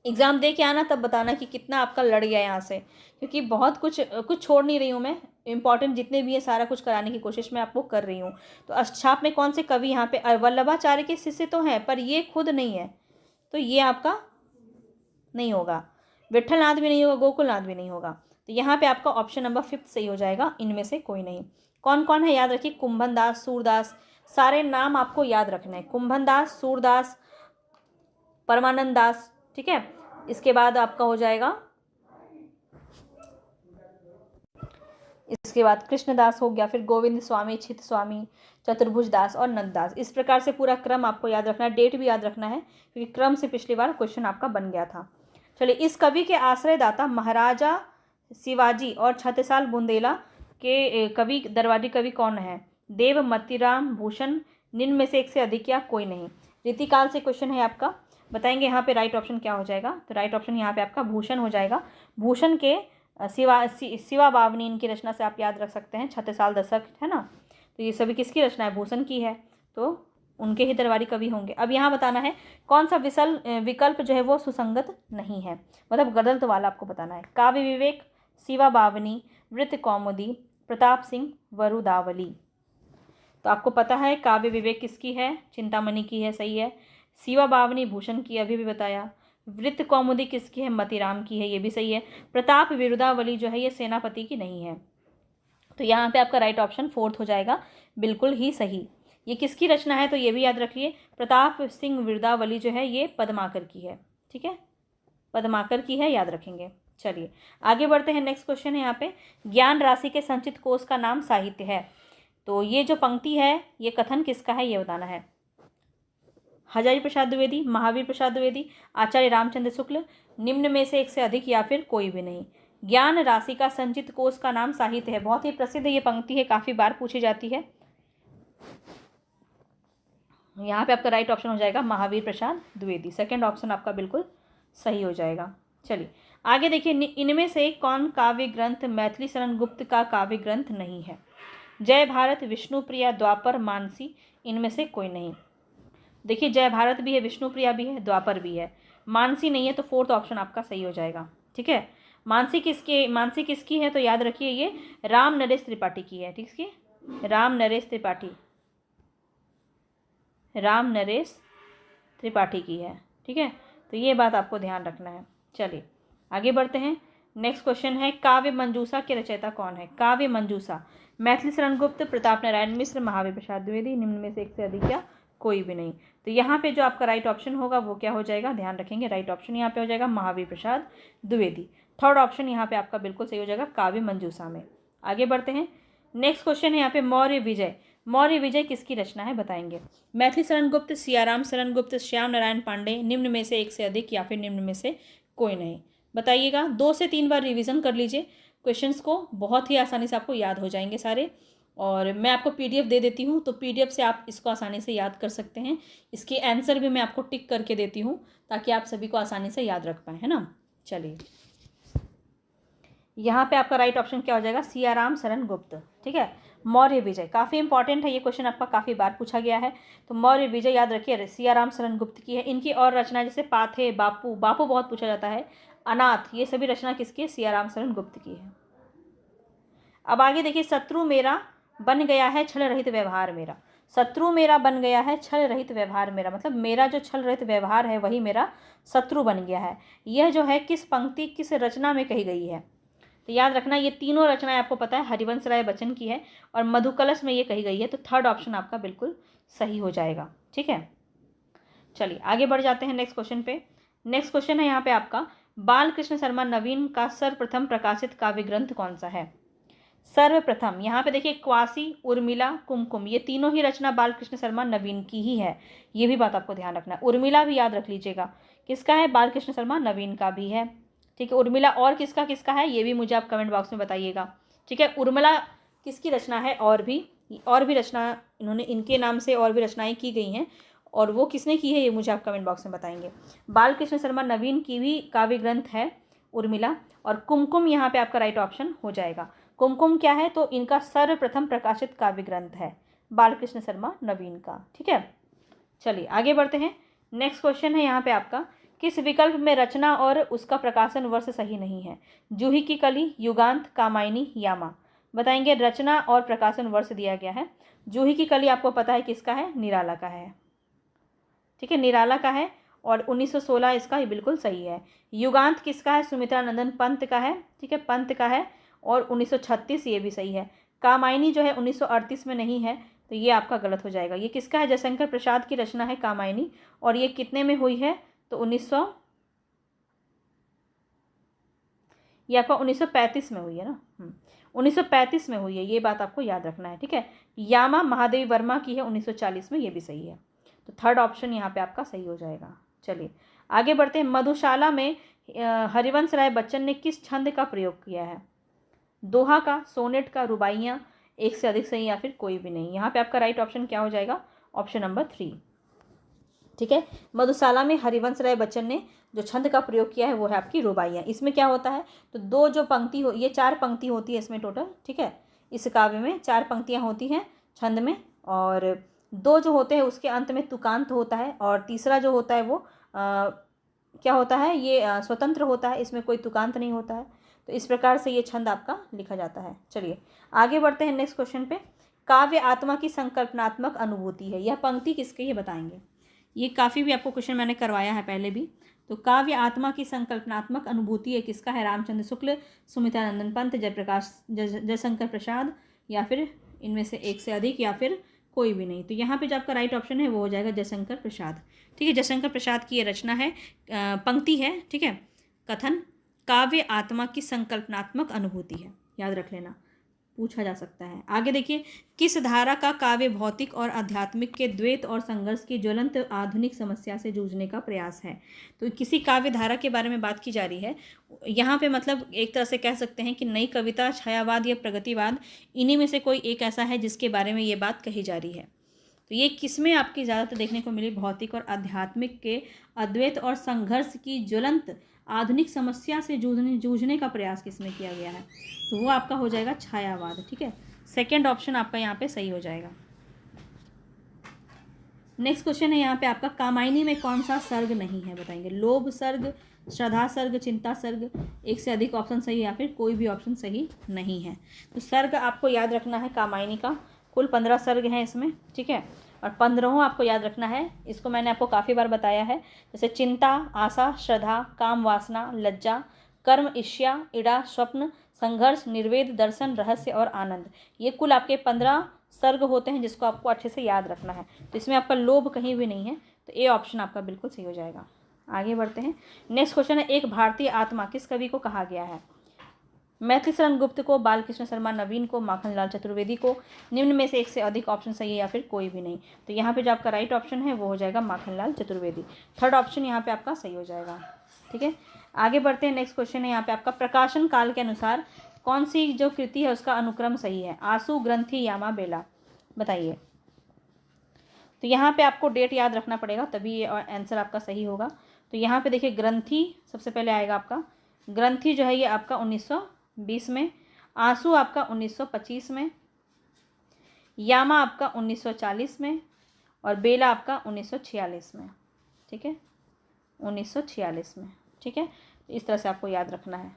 एग्जाम दे के आना तब बताना कि कितना आपका लड़ गया यहाँ से, क्योंकि बहुत कुछ छोड़ नहीं रही हूँ मैं, इंपॉर्टेंट जितने भी है सारा कुछ कराने की कोशिश मैं आपको कर रही हूँ। तो अष्टछाप में कौन से कवि यहाँ पे, वल्लभाचार्य के शिष्य तो हैं पर ये खुद नहीं है, तो ये आपका नहीं होगा, विट्ठलनाथ भी नहीं होगा, गोकुलनाथ भी नहीं होगा। तो यहाँ पे आपका ऑप्शन नंबर 5 सही हो जाएगा, इनमें से कोई नहीं। कौन कौन है याद रखिए, कुंभन दास, सूरदास, सारे नाम आपको याद रखना है, कुंभन दास, सूरदास, परमानंद दास। ठीक है, इसके बाद आपका हो जाएगा, इसके बाद कृष्णदास हो गया, फिर गोविंद स्वामी, चित स्वामी, चतुर्भुज दास और नंददास। इस प्रकार से पूरा क्रम आपको याद रखना है, डेट भी याद रखना है क्योंकि क्रम से पिछली बार क्वेश्चन आपका बन गया था। चलिए, इस कवि के आश्रयदाता महाराजा शिवाजी और छत्रसाल बुंदेला के कवि, दरबारी कवि कौन है, देव मतीराम भूषण, निम्न में से एक से अधिक या कोई नहीं। रीतिकाल से क्वेश्चन है आपका, बताएंगे यहाँ पे राइट ऑप्शन क्या हो जाएगा। तो राइट ऑप्शन यहाँ पे आपका भूषण हो जाएगा। भूषण के शिवा बावनी इनकी रचना से आप याद रख सकते हैं, छत्रसाल दशक है ना, तो ये सभी किसकी रचना है, भूषण की है, तो उनके ही दरबारी कवि होंगे। अब यहाँ बताना है कौन सा विकल्प जो है वो सुसंगत नहीं है, मतलब गलत वाला आपको बताना है। काव्य विवेक, शिवा बावनी, वृत्त कौमुदी, प्रताप सिंह वरुदावली। तो आपको पता है काव्य विवेक किसकी है, चिंतामणि की है, सही है। शिवा बावनी भूषण की, अभी भी बताया। वृत्त कौमुदी किसकी है, मतीराम की है, ये भी सही है। प्रताप विरुदावली जो है ये सेनापति की नहीं है। तो यहाँ पे आपका राइट ऑप्शन 4th हो जाएगा, बिल्कुल ही सही। ये किसकी रचना है, तो ये भी याद रखिए, प्रताप सिंह विरुदावली जो है ये पद्माकर की है। ठीक है, पद्माकर की है, याद रखेंगे। चलिए आगे बढ़ते हैं, नेक्स्ट क्वेश्चन है यहाँ पे, ज्ञान राशि के संचित कोष का नाम साहित्य है। तो ये जो पंक्ति है ये कथन किसका है ये बताना है। हजारी प्रसाद द्विवेदी, महावीर प्रसाद द्विवेदी, आचार्य रामचंद्र शुक्ल, निम्न में से एक से अधिक या फिर कोई भी नहीं। ज्ञान राशि का संचित कोष का नाम साहित्य है, बहुत ही प्रसिद्ध ये पंक्ति है, काफी बार पूछी जाती है। यहाँ पे आपका राइट ऑप्शन हो जाएगा महावीर प्रसाद द्विवेदी, सेकंड ऑप्शन आपका बिल्कुल सही हो जाएगा। चलिए आगे देखिए, इनमें से कौन काव्य ग्रंथ मैथिली शरण गुप्त का काव्य ग्रंथ नहीं है। जय भारत, विष्णुप्रिया, द्वापर, मानसी, इनमें से कोई नहीं। देखिए जय भारत भी है, विष्णुप्रिया भी है, द्वापर भी है, मानसी नहीं है, तो 4th ऑप्शन आपका सही हो जाएगा। ठीक है, मानसी किसकी है? तो याद रखिए ये राम नरेश त्रिपाठी की है। ठीक है, राम नरेश त्रिपाठी की है। ठीक है, तो ये बात आपको ध्यान रखना है। चलिए आगे बढ़ते हैं। नेक्स्ट क्वेश्चन है, काव्य मंजूषा के रचयिता कौन है? काव्य मंजूषा, मैथिली शरण गुप्त, प्रताप नारायण मिश्र, महावीर प्रसाद द्विवेदी, निम्न में से एक से अधिक या कोई भी नहीं। तो यहाँ पे जो आपका राइट ऑप्शन होगा वो क्या हो जाएगा? ध्यान रखेंगे, राइट ऑप्शन यहाँ पे हो जाएगा महावीर प्रसाद द्विवेदी। थर्ड ऑप्शन यहाँ पे आपका बिल्कुल सही हो जाएगा काव्य मंजूषा में। आगे बढ़ते हैं। नेक्स्ट क्वेश्चन है यहाँ पे, मौर्य विजय। मौर्य विजय किसकी रचना है? बताएंगे। मैथिली शरण गुप्त, सियाराम शरण गुप्त, श्याम नारायण पांडे, निम्न में से एक से अधिक या फिर निम्न में से कोई नहीं। बताइएगा, 2 से 3 बार रिवीजन कर लीजिए क्वेश्चंस को, बहुत ही आसानी से आपको याद हो जाएंगे सारे। और मैं आपको पीडीएफ दे देती हूँ, तो पीडीएफ से आप इसको आसानी से याद कर सकते हैं। इसके आंसर भी मैं आपको टिक करके देती हूँ ताकि आप सभी को आसानी से याद रख पाएँ, है ना। चलिए यहाँ पे आपका राइट ऑप्शन क्या हो जाएगा? सियाराम शरण गुप्त। ठीक है, मौर्य विजय काफ़ी इंपॉर्टेंट है, ये क्वेश्चन आपका काफ़ी बार पूछा गया है। तो मौर्य विजय याद रखिए सियाराम शरण गुप्त की है। इनकी और रचना जैसे पाथे, बापू बहुत पूछा जाता है, अनाथ, ये सभी रचना किसकी है? सियाराम शरण गुप्त की है। अब आगे देखिए, शत्रु मेरा बन गया है छल रहित व्यवहार मेरा। शत्रु मेरा बन गया है छल रहित व्यवहार मेरा, मतलब मेरा जो छल रहित व्यवहार है वही मेरा शत्रु बन गया है। यह जो है किस पंक्ति, किस रचना में कही गई है? तो याद रखना, ये तीनों रचनाएं आपको पता है हरिवंश राय बच्चन की है और मधुकलश में ये कही गई है। तो थर्ड ऑप्शन आपका बिल्कुल सही हो जाएगा। ठीक है, चलिए आगे बढ़ जाते हैं नेक्स्ट क्वेश्चन पे। नेक्स्ट क्वेश्चन है यहाँ पे आपका, बालकृष्ण शर्मा नवीन का सर्वप्रथम प्रकाशित काव्य ग्रंथ कौन सा है? सर्वप्रथम यहाँ पे देखिए, क्वासी, उर्मिला, कुमकुम, ये तीनों ही रचना बालकृष्ण शर्मा नवीन की ही है। ये भी बात आपको ध्यान रखना है। उर्मिला भी याद रख लीजिएगा, किसका है? बालकृष्ण शर्मा नवीन का भी है। ठीक है, उर्मिला और किसका है ये भी मुझे आप कमेंट बॉक्स में बताइएगा। ठीक है, उर्मिला किसकी रचना है? और भी रचना इन्होंने, इनके नाम से और भी रचनाएं की गई हैं, और वो किसने की है ये मुझे आप कमेंट बॉक्स में बताएंगे। बालकृष्ण शर्मा नवीन की भी काव्य ग्रंथ है उर्मिला, और कुमकुम यहाँ पे आपका राइट ऑप्शन हो जाएगा। कुमकुम क्या है? तो इनका सर्वप्रथम प्रकाशित काव्य ग्रंथ है बालकृष्ण शर्मा नवीन का। ठीक है, चलिए आगे बढ़ते हैं। नेक्स्ट क्वेश्चन है यहाँ पे आपका, किस विकल्प में रचना और उसका प्रकाशन वर्ष सही नहीं है? जूही की कली, युगांत, कामायनी, यामा। बताएंगे, रचना और प्रकाशन वर्ष दिया गया है। जूही की कली आपको पता है किसका है? निराला का है। ठीक है, निराला का है, और 1916 इसका ही बिल्कुल सही है। युगांत किसका है? सुमित्रा नंदन पंत का है। ठीक है, पंत का है, और 1936 ये भी सही है। कामायनी जो है 1938 में नहीं है, तो ये आपका गलत हो जाएगा। ये किसका है? जयशंकर प्रसाद की रचना है कामायनी, और ये कितने में हुई है? तो 1935 में हुई है ना। 1935 में हुई है, ये बात आपको याद रखना है। ठीक है, यामा महादेवी वर्मा की है 1940 में, ये भी सही है। तो थर्ड ऑप्शन यहाँ पे आपका सही हो जाएगा। चलिए आगे बढ़ते हैं। मधुशाला में हरिवंश राय बच्चन ने किस छंद का प्रयोग किया है? दोहा का, सोनेट का, रुबाइयाँ, एक से अधिक सही या फिर कोई भी नहीं। यहाँ पे आपका राइट ऑप्शन क्या हो जाएगा? Option number 3। ठीक है, मधुशाला में हरिवंश राय बच्चन ने जो छंद का प्रयोग किया है वो है आपकी रुबाइयाँ। इसमें क्या होता है? तो दो जो पंक्ति हो, ये 4 पंक्ति होती है इसमें टोटल। ठीक है, इस काव्य में 4 पंक्तियाँ होती हैं छंद में, और 2 जो होते हैं उसके अंत में तुकांत होता है, और तीसरा जो होता है वो क्या होता है? ये स्वतंत्र होता है, इसमें कोई तुकांत नहीं होता है। तो इस प्रकार से ये छंद आपका लिखा जाता है। चलिए आगे बढ़ते हैं नेक्स्ट क्वेश्चन पे। काव्य आत्मा की संकल्पनात्मक अनुभूति है, यह पंक्ति किसकी है बताएंगे। ये काफ़ी भी आपको क्वेश्चन मैंने करवाया है पहले भी। तो काव्य आत्मा की संकल्पनात्मक अनुभूति है किसका है? रामचंद्र शुक्ल, सुमित्रा नंदन पंत, जयशंकर प्रसाद, या फिर इनमें से एक से अधिक या फिर कोई भी नहीं। तो यहाँ पे जो आपका राइट ऑप्शन है वो हो जाएगा जयशंकर प्रसाद। ठीक है, जयशंकर प्रसाद की ये रचना है, पंक्ति है। ठीक है, कथन, काव्य आत्मा की संकल्पनात्मक अनुभूति है, याद रख लेना, पूछा जा सकता है। आगे देखिए, किस धारा का काव्य भौतिक और आध्यात्मिक के द्वैत और संघर्ष की ज्वलंत आधुनिक समस्या से जूझने का प्रयास है? तो किसी काव्य धारा के बारे में बात की जा रही है यहाँ पे, मतलब एक तरह से कह सकते हैं कि नई कविता, छायावाद या प्रगतिवाद, इन्हीं में से कोई एक ऐसा है जिसके बारे में ये बात कही जा रही है। तो ये किसमें आपकी ज़्यादातर देखने को मिली? भौतिक और आध्यात्मिक के अद्वैत और संघर्ष की ज्वलंत आधुनिक समस्या से जूझने का प्रयास किसमें किया गया है? तो वो आपका हो जाएगा छायावाद। ठीक है, सेकंड ऑप्शन आपका यहाँ पे सही हो जाएगा। नेक्स्ट क्वेश्चन है यहाँ पे आपका, कामायनी में कौन सा सर्ग नहीं है बताएंगे। लोभ सर्ग, श्रद्धा सर्ग, चिंता सर्ग, एक से अधिक ऑप्शन सही या फिर कोई भी ऑप्शन सही नहीं है। तो सर्ग आपको याद रखना है कामायनी का, कुल 15 सर्ग हैं इसमें, ठीक है। और 15 आपको याद रखना है, इसको मैंने आपको काफ़ी बार बताया है। जैसे चिंता, आशा, श्रद्धा, काम, वासना, लज्जा, कर्म, ईर्ष्या, इड़ा, स्वप्न, संघर्ष, निर्वेद, दर्शन, रहस्य और आनंद, ये कुल आपके 15 सर्ग होते हैं जिसको आपको अच्छे से याद रखना है। तो इसमें आपका लोभ कहीं भी नहीं है, तो ए ऑप्शन आपका बिल्कुल सही हो जाएगा। आगे बढ़ते हैं। नेक्स्ट क्वेश्चन है, एक भारतीय आत्मा किस कवि को कहा गया है। मैथिली शरण गुप्त को, बालकृष्ण शर्मा नवीन को, माखनलाल चतुर्वेदी को, निम्न में से एक से अधिक ऑप्शन सही है या फिर कोई भी नहीं। तो यहाँ पे जो आपका राइट ऑप्शन है वो हो जाएगा माखनलाल चतुर्वेदी। थर्ड ऑप्शन यहाँ पे आपका सही हो जाएगा, ठीक है। आगे बढ़ते हैं। नेक्स्ट क्वेश्चन है यहाँ पे आपका, प्रकाशन काल के अनुसार कौन सी जो कृति है उसका अनुक्रम सही है। आसु, ग्रंथि, यामा, बेला, बताइए। तो यहाँ पे आपको डेट याद रखना पड़ेगा तभी ये आंसर आपका सही होगा। तो यहाँ पे देखिए, ग्रंथि सबसे पहले आएगा आपका। ग्रंथि जो है ये आपका 1920 में, आंसू आपका 1925 में, यामा आपका 1940 में और बेला आपका 1946 में, ठीक है, 1946 में, ठीक है। तो इस तरह से आपको याद रखना है।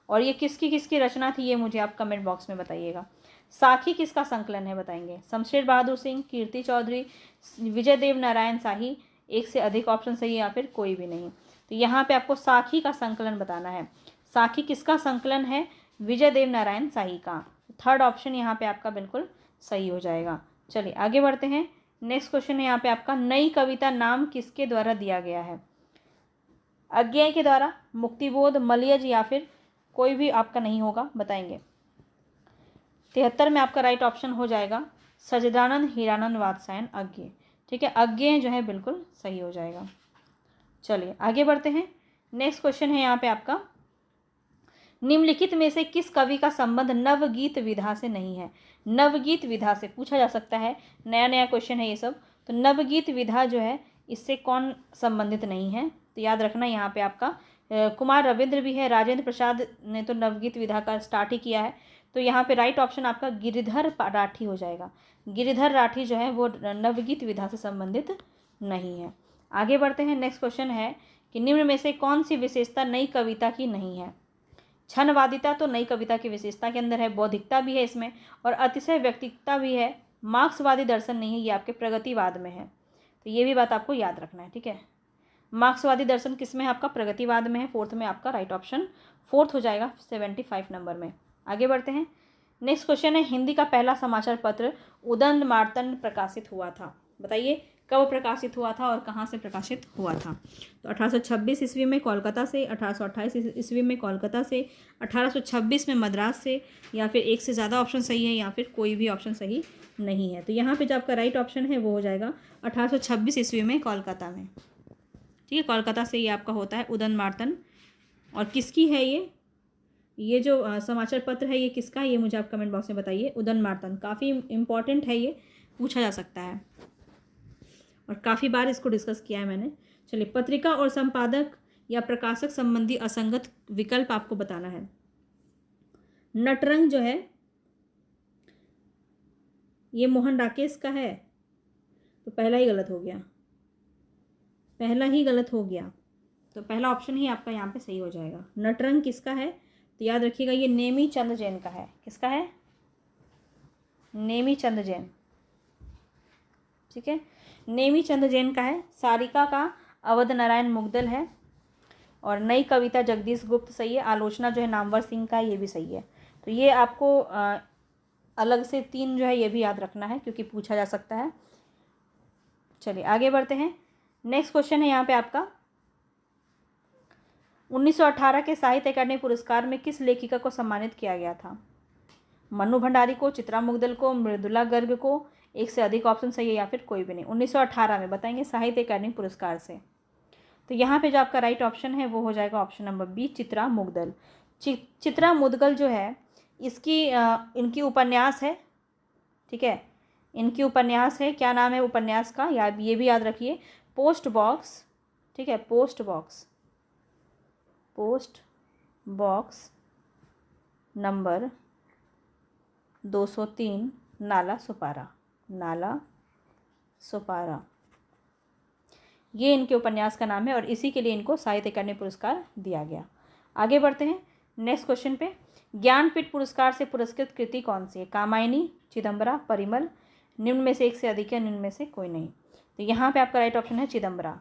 और ये किसकी किसकी रचना थी ये मुझे आप कमेंट बॉक्स में बताइएगा। साखी किसका संकलन है बताएंगे। शमशेर बहादुर सिंह, कीर्ति चौधरी, विजय देव नारायण शाही, एक से अधिक ऑप्शन सही है या फिर कोई भी नहीं। तो यहाँ पे आपको साखी का संकलन बताना है। साखी किसका संकलन है, विजय देव नारायण शाही का। थर्ड ऑप्शन यहाँ पे आपका बिल्कुल सही हो जाएगा। चलिए आगे बढ़ते हैं। नेक्स्ट क्वेश्चन है यहाँ पे आपका, नई कविता नाम किसके द्वारा दिया गया है। अज्ञेय के द्वारा, मुक्तिबोध, मलयज या फिर कोई भी आपका नहीं होगा, बताएंगे। 73 में आपका राइट ऑप्शन हो जाएगा सच्चिदानंद हीरानंद वात्स्यायन अज्ञेय, ठीक है। अज्ञेय जो है बिल्कुल सही हो जाएगा। चलिए आगे बढ़ते हैं। नेक्स्ट क्वेश्चन है यहाँ पे आपका, निम्नलिखित में से किस कवि का संबंध नवगीत विधा से नहीं है। नवगीत विधा से पूछा जा सकता है, नया नया क्वेश्चन है ये सब। तो नवगीत विधा जो है इससे कौन संबंधित नहीं है, तो याद रखना यहाँ पे आपका कुमार रविंद्र भी है, राजेंद्र प्रसाद ने तो नवगीत विधा का स्टार्ट ही किया है। तो यहाँ पे राइट ऑप्शन आपका गिरिधर राठी हो जाएगा। गिरिधर राठी जो है वो नवगीत विधा से संबंधित नहीं है। आगे बढ़ते हैं। नेक्स्ट क्वेश्चन है कि निम्न में से कौन सी विशेषता नई कविता की नहीं है। क्षणवादिता तो नई कविता की विशेषता के अंदर है, बौद्धिकता भी है इसमें और अतिशय व्यक्तिकता भी है। मार्क्सवादी दर्शन नहीं है, ये आपके प्रगतिवाद में है। तो ये भी बात आपको याद रखना है, ठीक है। मार्क्सवादी दर्शन किस में है आपका, प्रगतिवाद में है। फोर्थ में आपका राइट ऑप्शन फोर्थ हो जाएगा 75 नंबर में। आगे बढ़ते हैं। नेक्स्ट क्वेश्चन है, हिंदी का पहला समाचार पत्र उदंड मार्तंड प्रकाशित हुआ था, बताइए कब प्रकाशित हुआ था और कहाँ से प्रकाशित हुआ था। तो 1826 ईस्वी में कोलकाता से, 1828 ईस्वी में कोलकाता से, 1826 में मद्रास से, या फिर एक से ज़्यादा ऑप्शन सही है या फिर कोई भी ऑप्शन सही नहीं है। तो यहाँ पे जो आपका राइट ऑप्शन है वो हो जाएगा 1826 ईस्वी में कोलकाता में, ठीक है। कोलकाता से ये आपका होता है उदंड मार्तंड। और किसकी है ये जो समाचार पत्र है ये किसका है, ये मुझे आप कमेंट बॉक्स में बताइए। उदंड मार्तंड काफ़ी इंपॉर्टेंट है, ये पूछा जा सकता है और काफ़ी बार इसको डिस्कस किया है मैंने। चलिए, पत्रिका और संपादक या प्रकाशक संबंधी असंगत विकल्प आपको बताना है। नटरंग जो है ये मोहन राकेश का है, तो पहला ही गलत हो गया, पहला ही गलत हो गया। तो पहला ऑप्शन ही आपका यहाँ पे सही हो जाएगा। नटरंग किसका है, तो याद रखिएगा ये नेमी चंद जैन का है। किसका है, नेमी चंद जैन, ठीक है, नेमी चंद जैन का है। सारिका का अवध नारायण मुग्दल है और नई कविता जगदीश गुप्त सही है। आलोचना जो है नामवर सिंह का, ये भी सही है। तो ये आपको अलग से 3 जो है ये भी याद रखना है क्योंकि पूछा जा सकता है। चलिए आगे बढ़ते हैं। नेक्स्ट क्वेश्चन है यहाँ पे आपका, 1918 के साहित्य अकादमी पुरस्कार में किस लेखिका को सम्मानित किया गया था। मन्नू भंडारी को, चित्रा मुग्दल को, मृदुला गर्ग को, एक से अधिक ऑप्शन सही है या फिर कोई भी नहीं। 1918 में बताएंगे साहित्य अकादमी पुरस्कार से। तो यहाँ पे जो आपका राइट ऑप्शन है वो हो जाएगा option number B, Chitra Mudgal. Chitra Mudgal जो है इसकी इनकी उपन्यास है, ठीक है, इनकी उपन्यास है। क्या नाम है उपन्यास का, या ये भी याद रखिए, पोस्ट बॉक्स, ठीक है, पोस्ट बॉक्स नंबर 203 नाला सुपारा। ये इनके उपन्यास का नाम है और इसी के लिए इनको साहित्य अकादमी पुरस्कार दिया गया। आगे बढ़ते हैं नेक्स्ट क्वेश्चन पे। ज्ञानपीठ पुरस्कार से पुरस्कृत कृति कौन सी है? कामायनी, चिदम्बरा, परिमल, निम्न में से एक से अधिक है, निम्न में से कोई नहीं। तो यहाँ पे आपका राइट ऑप्शन है चिदम्बरा।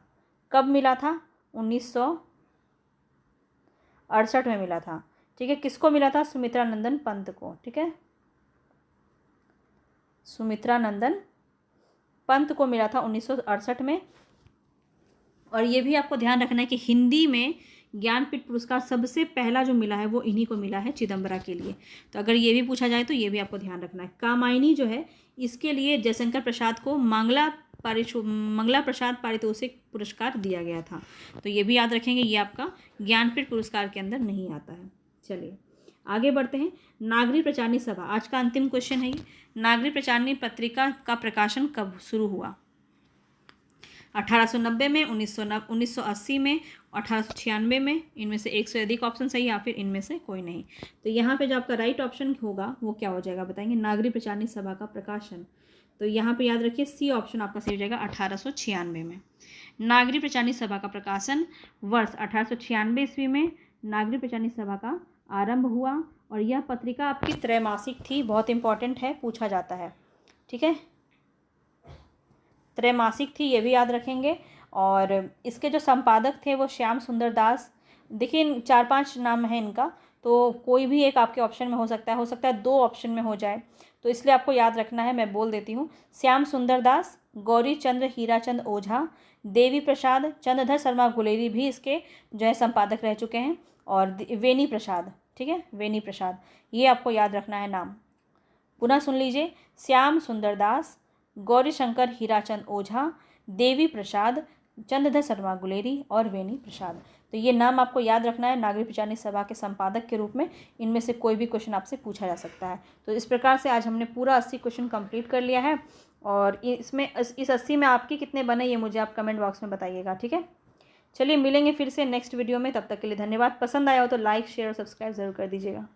कब मिला था? 1968 में मिला था। ठीक है, किसको मिला था? सुमित्रा नंदन पंत को। ठीक है, सुमित्रा नंदन पंत को मिला था 1968 में। और ये भी आपको ध्यान रखना है कि हिंदी में ज्ञानपीठ पुरस्कार सबसे पहला जो मिला है वो इन्हीं को मिला है, चिदम्बरा के लिए। तो अगर ये भी पूछा जाए तो ये भी आपको ध्यान रखना है। कामायनी जो है इसके लिए जयशंकर प्रसाद को मंगला प्रसाद पारितोषिक पुरस्कार दिया गया था। तो ये भी याद रखेंगे, ये आपका ज्ञानपीठ पुरस्कार के अंदर नहीं आता है। चलिए आगे बढ़ते हैं। नागरी प्रचारणी सभा, आज का अंतिम क्वेश्चन है ये। नागरी प्रचारणी पत्रिका का प्रकाशन कब शुरू हुआ? 1890 में, 1980 में, 1896 में, इनमें से एक से अधिक ऑप्शन सही या फिर इनमें से कोई नहीं। तो यहाँ पे जो आपका राइट ऑप्शन होगा वो क्या हो जाएगा बताएंगे? नागरी प्रचारणी सभा का प्रकाशन। तो यहाँ पे याद रखिए सी ऑप्शन आपका सही हो जाएगा 1896 में। नागरी प्रचारणी सभा का प्रकाशन वर्ष 1896 ईस्वी में नागरी प्रचारणी सभा का आरंभ हुआ और यह पत्रिका आपकी त्रैमासिक थी। बहुत इंपॉर्टेंट है, पूछा जाता है। ठीक है, त्रैमासिक थी, ये भी याद रखेंगे। और इसके जो संपादक थे वो श्याम सुंदर दास। देखिए 4-5 नाम है इनका, तो कोई भी एक आपके ऑप्शन में हो सकता है 2 ऑप्शन में हो जाए, तो इसलिए आपको याद रखना है। मैं बोल देती हूँ, श्याम सुंदर दास, गौरी चंद्र हीराचंद ओझा, देवी प्रसाद, चंद्रधर शर्मा गुलेरी भी इसके जो है संपादक रह चुके हैं, और वेनी प्रसाद। ठीक है, वेनी प्रसाद, ये आपको याद रखना है नाम। पुनः सुन लीजिए, श्याम सुंदर दास, गौरी शंकर हीराचंद ओझा, देवी प्रसाद, चंद्रधर शर्मा गुलेरी और वेनी प्रसाद। तो ये नाम आपको याद रखना है नागरी प्रचारणी सभा के संपादक के रूप में। इनमें से कोई भी क्वेश्चन आपसे पूछा जा सकता है। तो इस प्रकार से आज हमने पूरा 80 क्वेश्चन कंप्लीट कर लिया है। और इसमें इस 80 में आपके कितने बने ये मुझे आप कमेंट बॉक्स में बताइएगा। ठीक है, चलिए मिलेंगे फिर से नेक्स्ट वीडियो में। तब तक के लिए धन्यवाद। पसंद आया हो तो लाइक, शेयर और सब्सक्राइब ज़रूर कर दीजिएगा।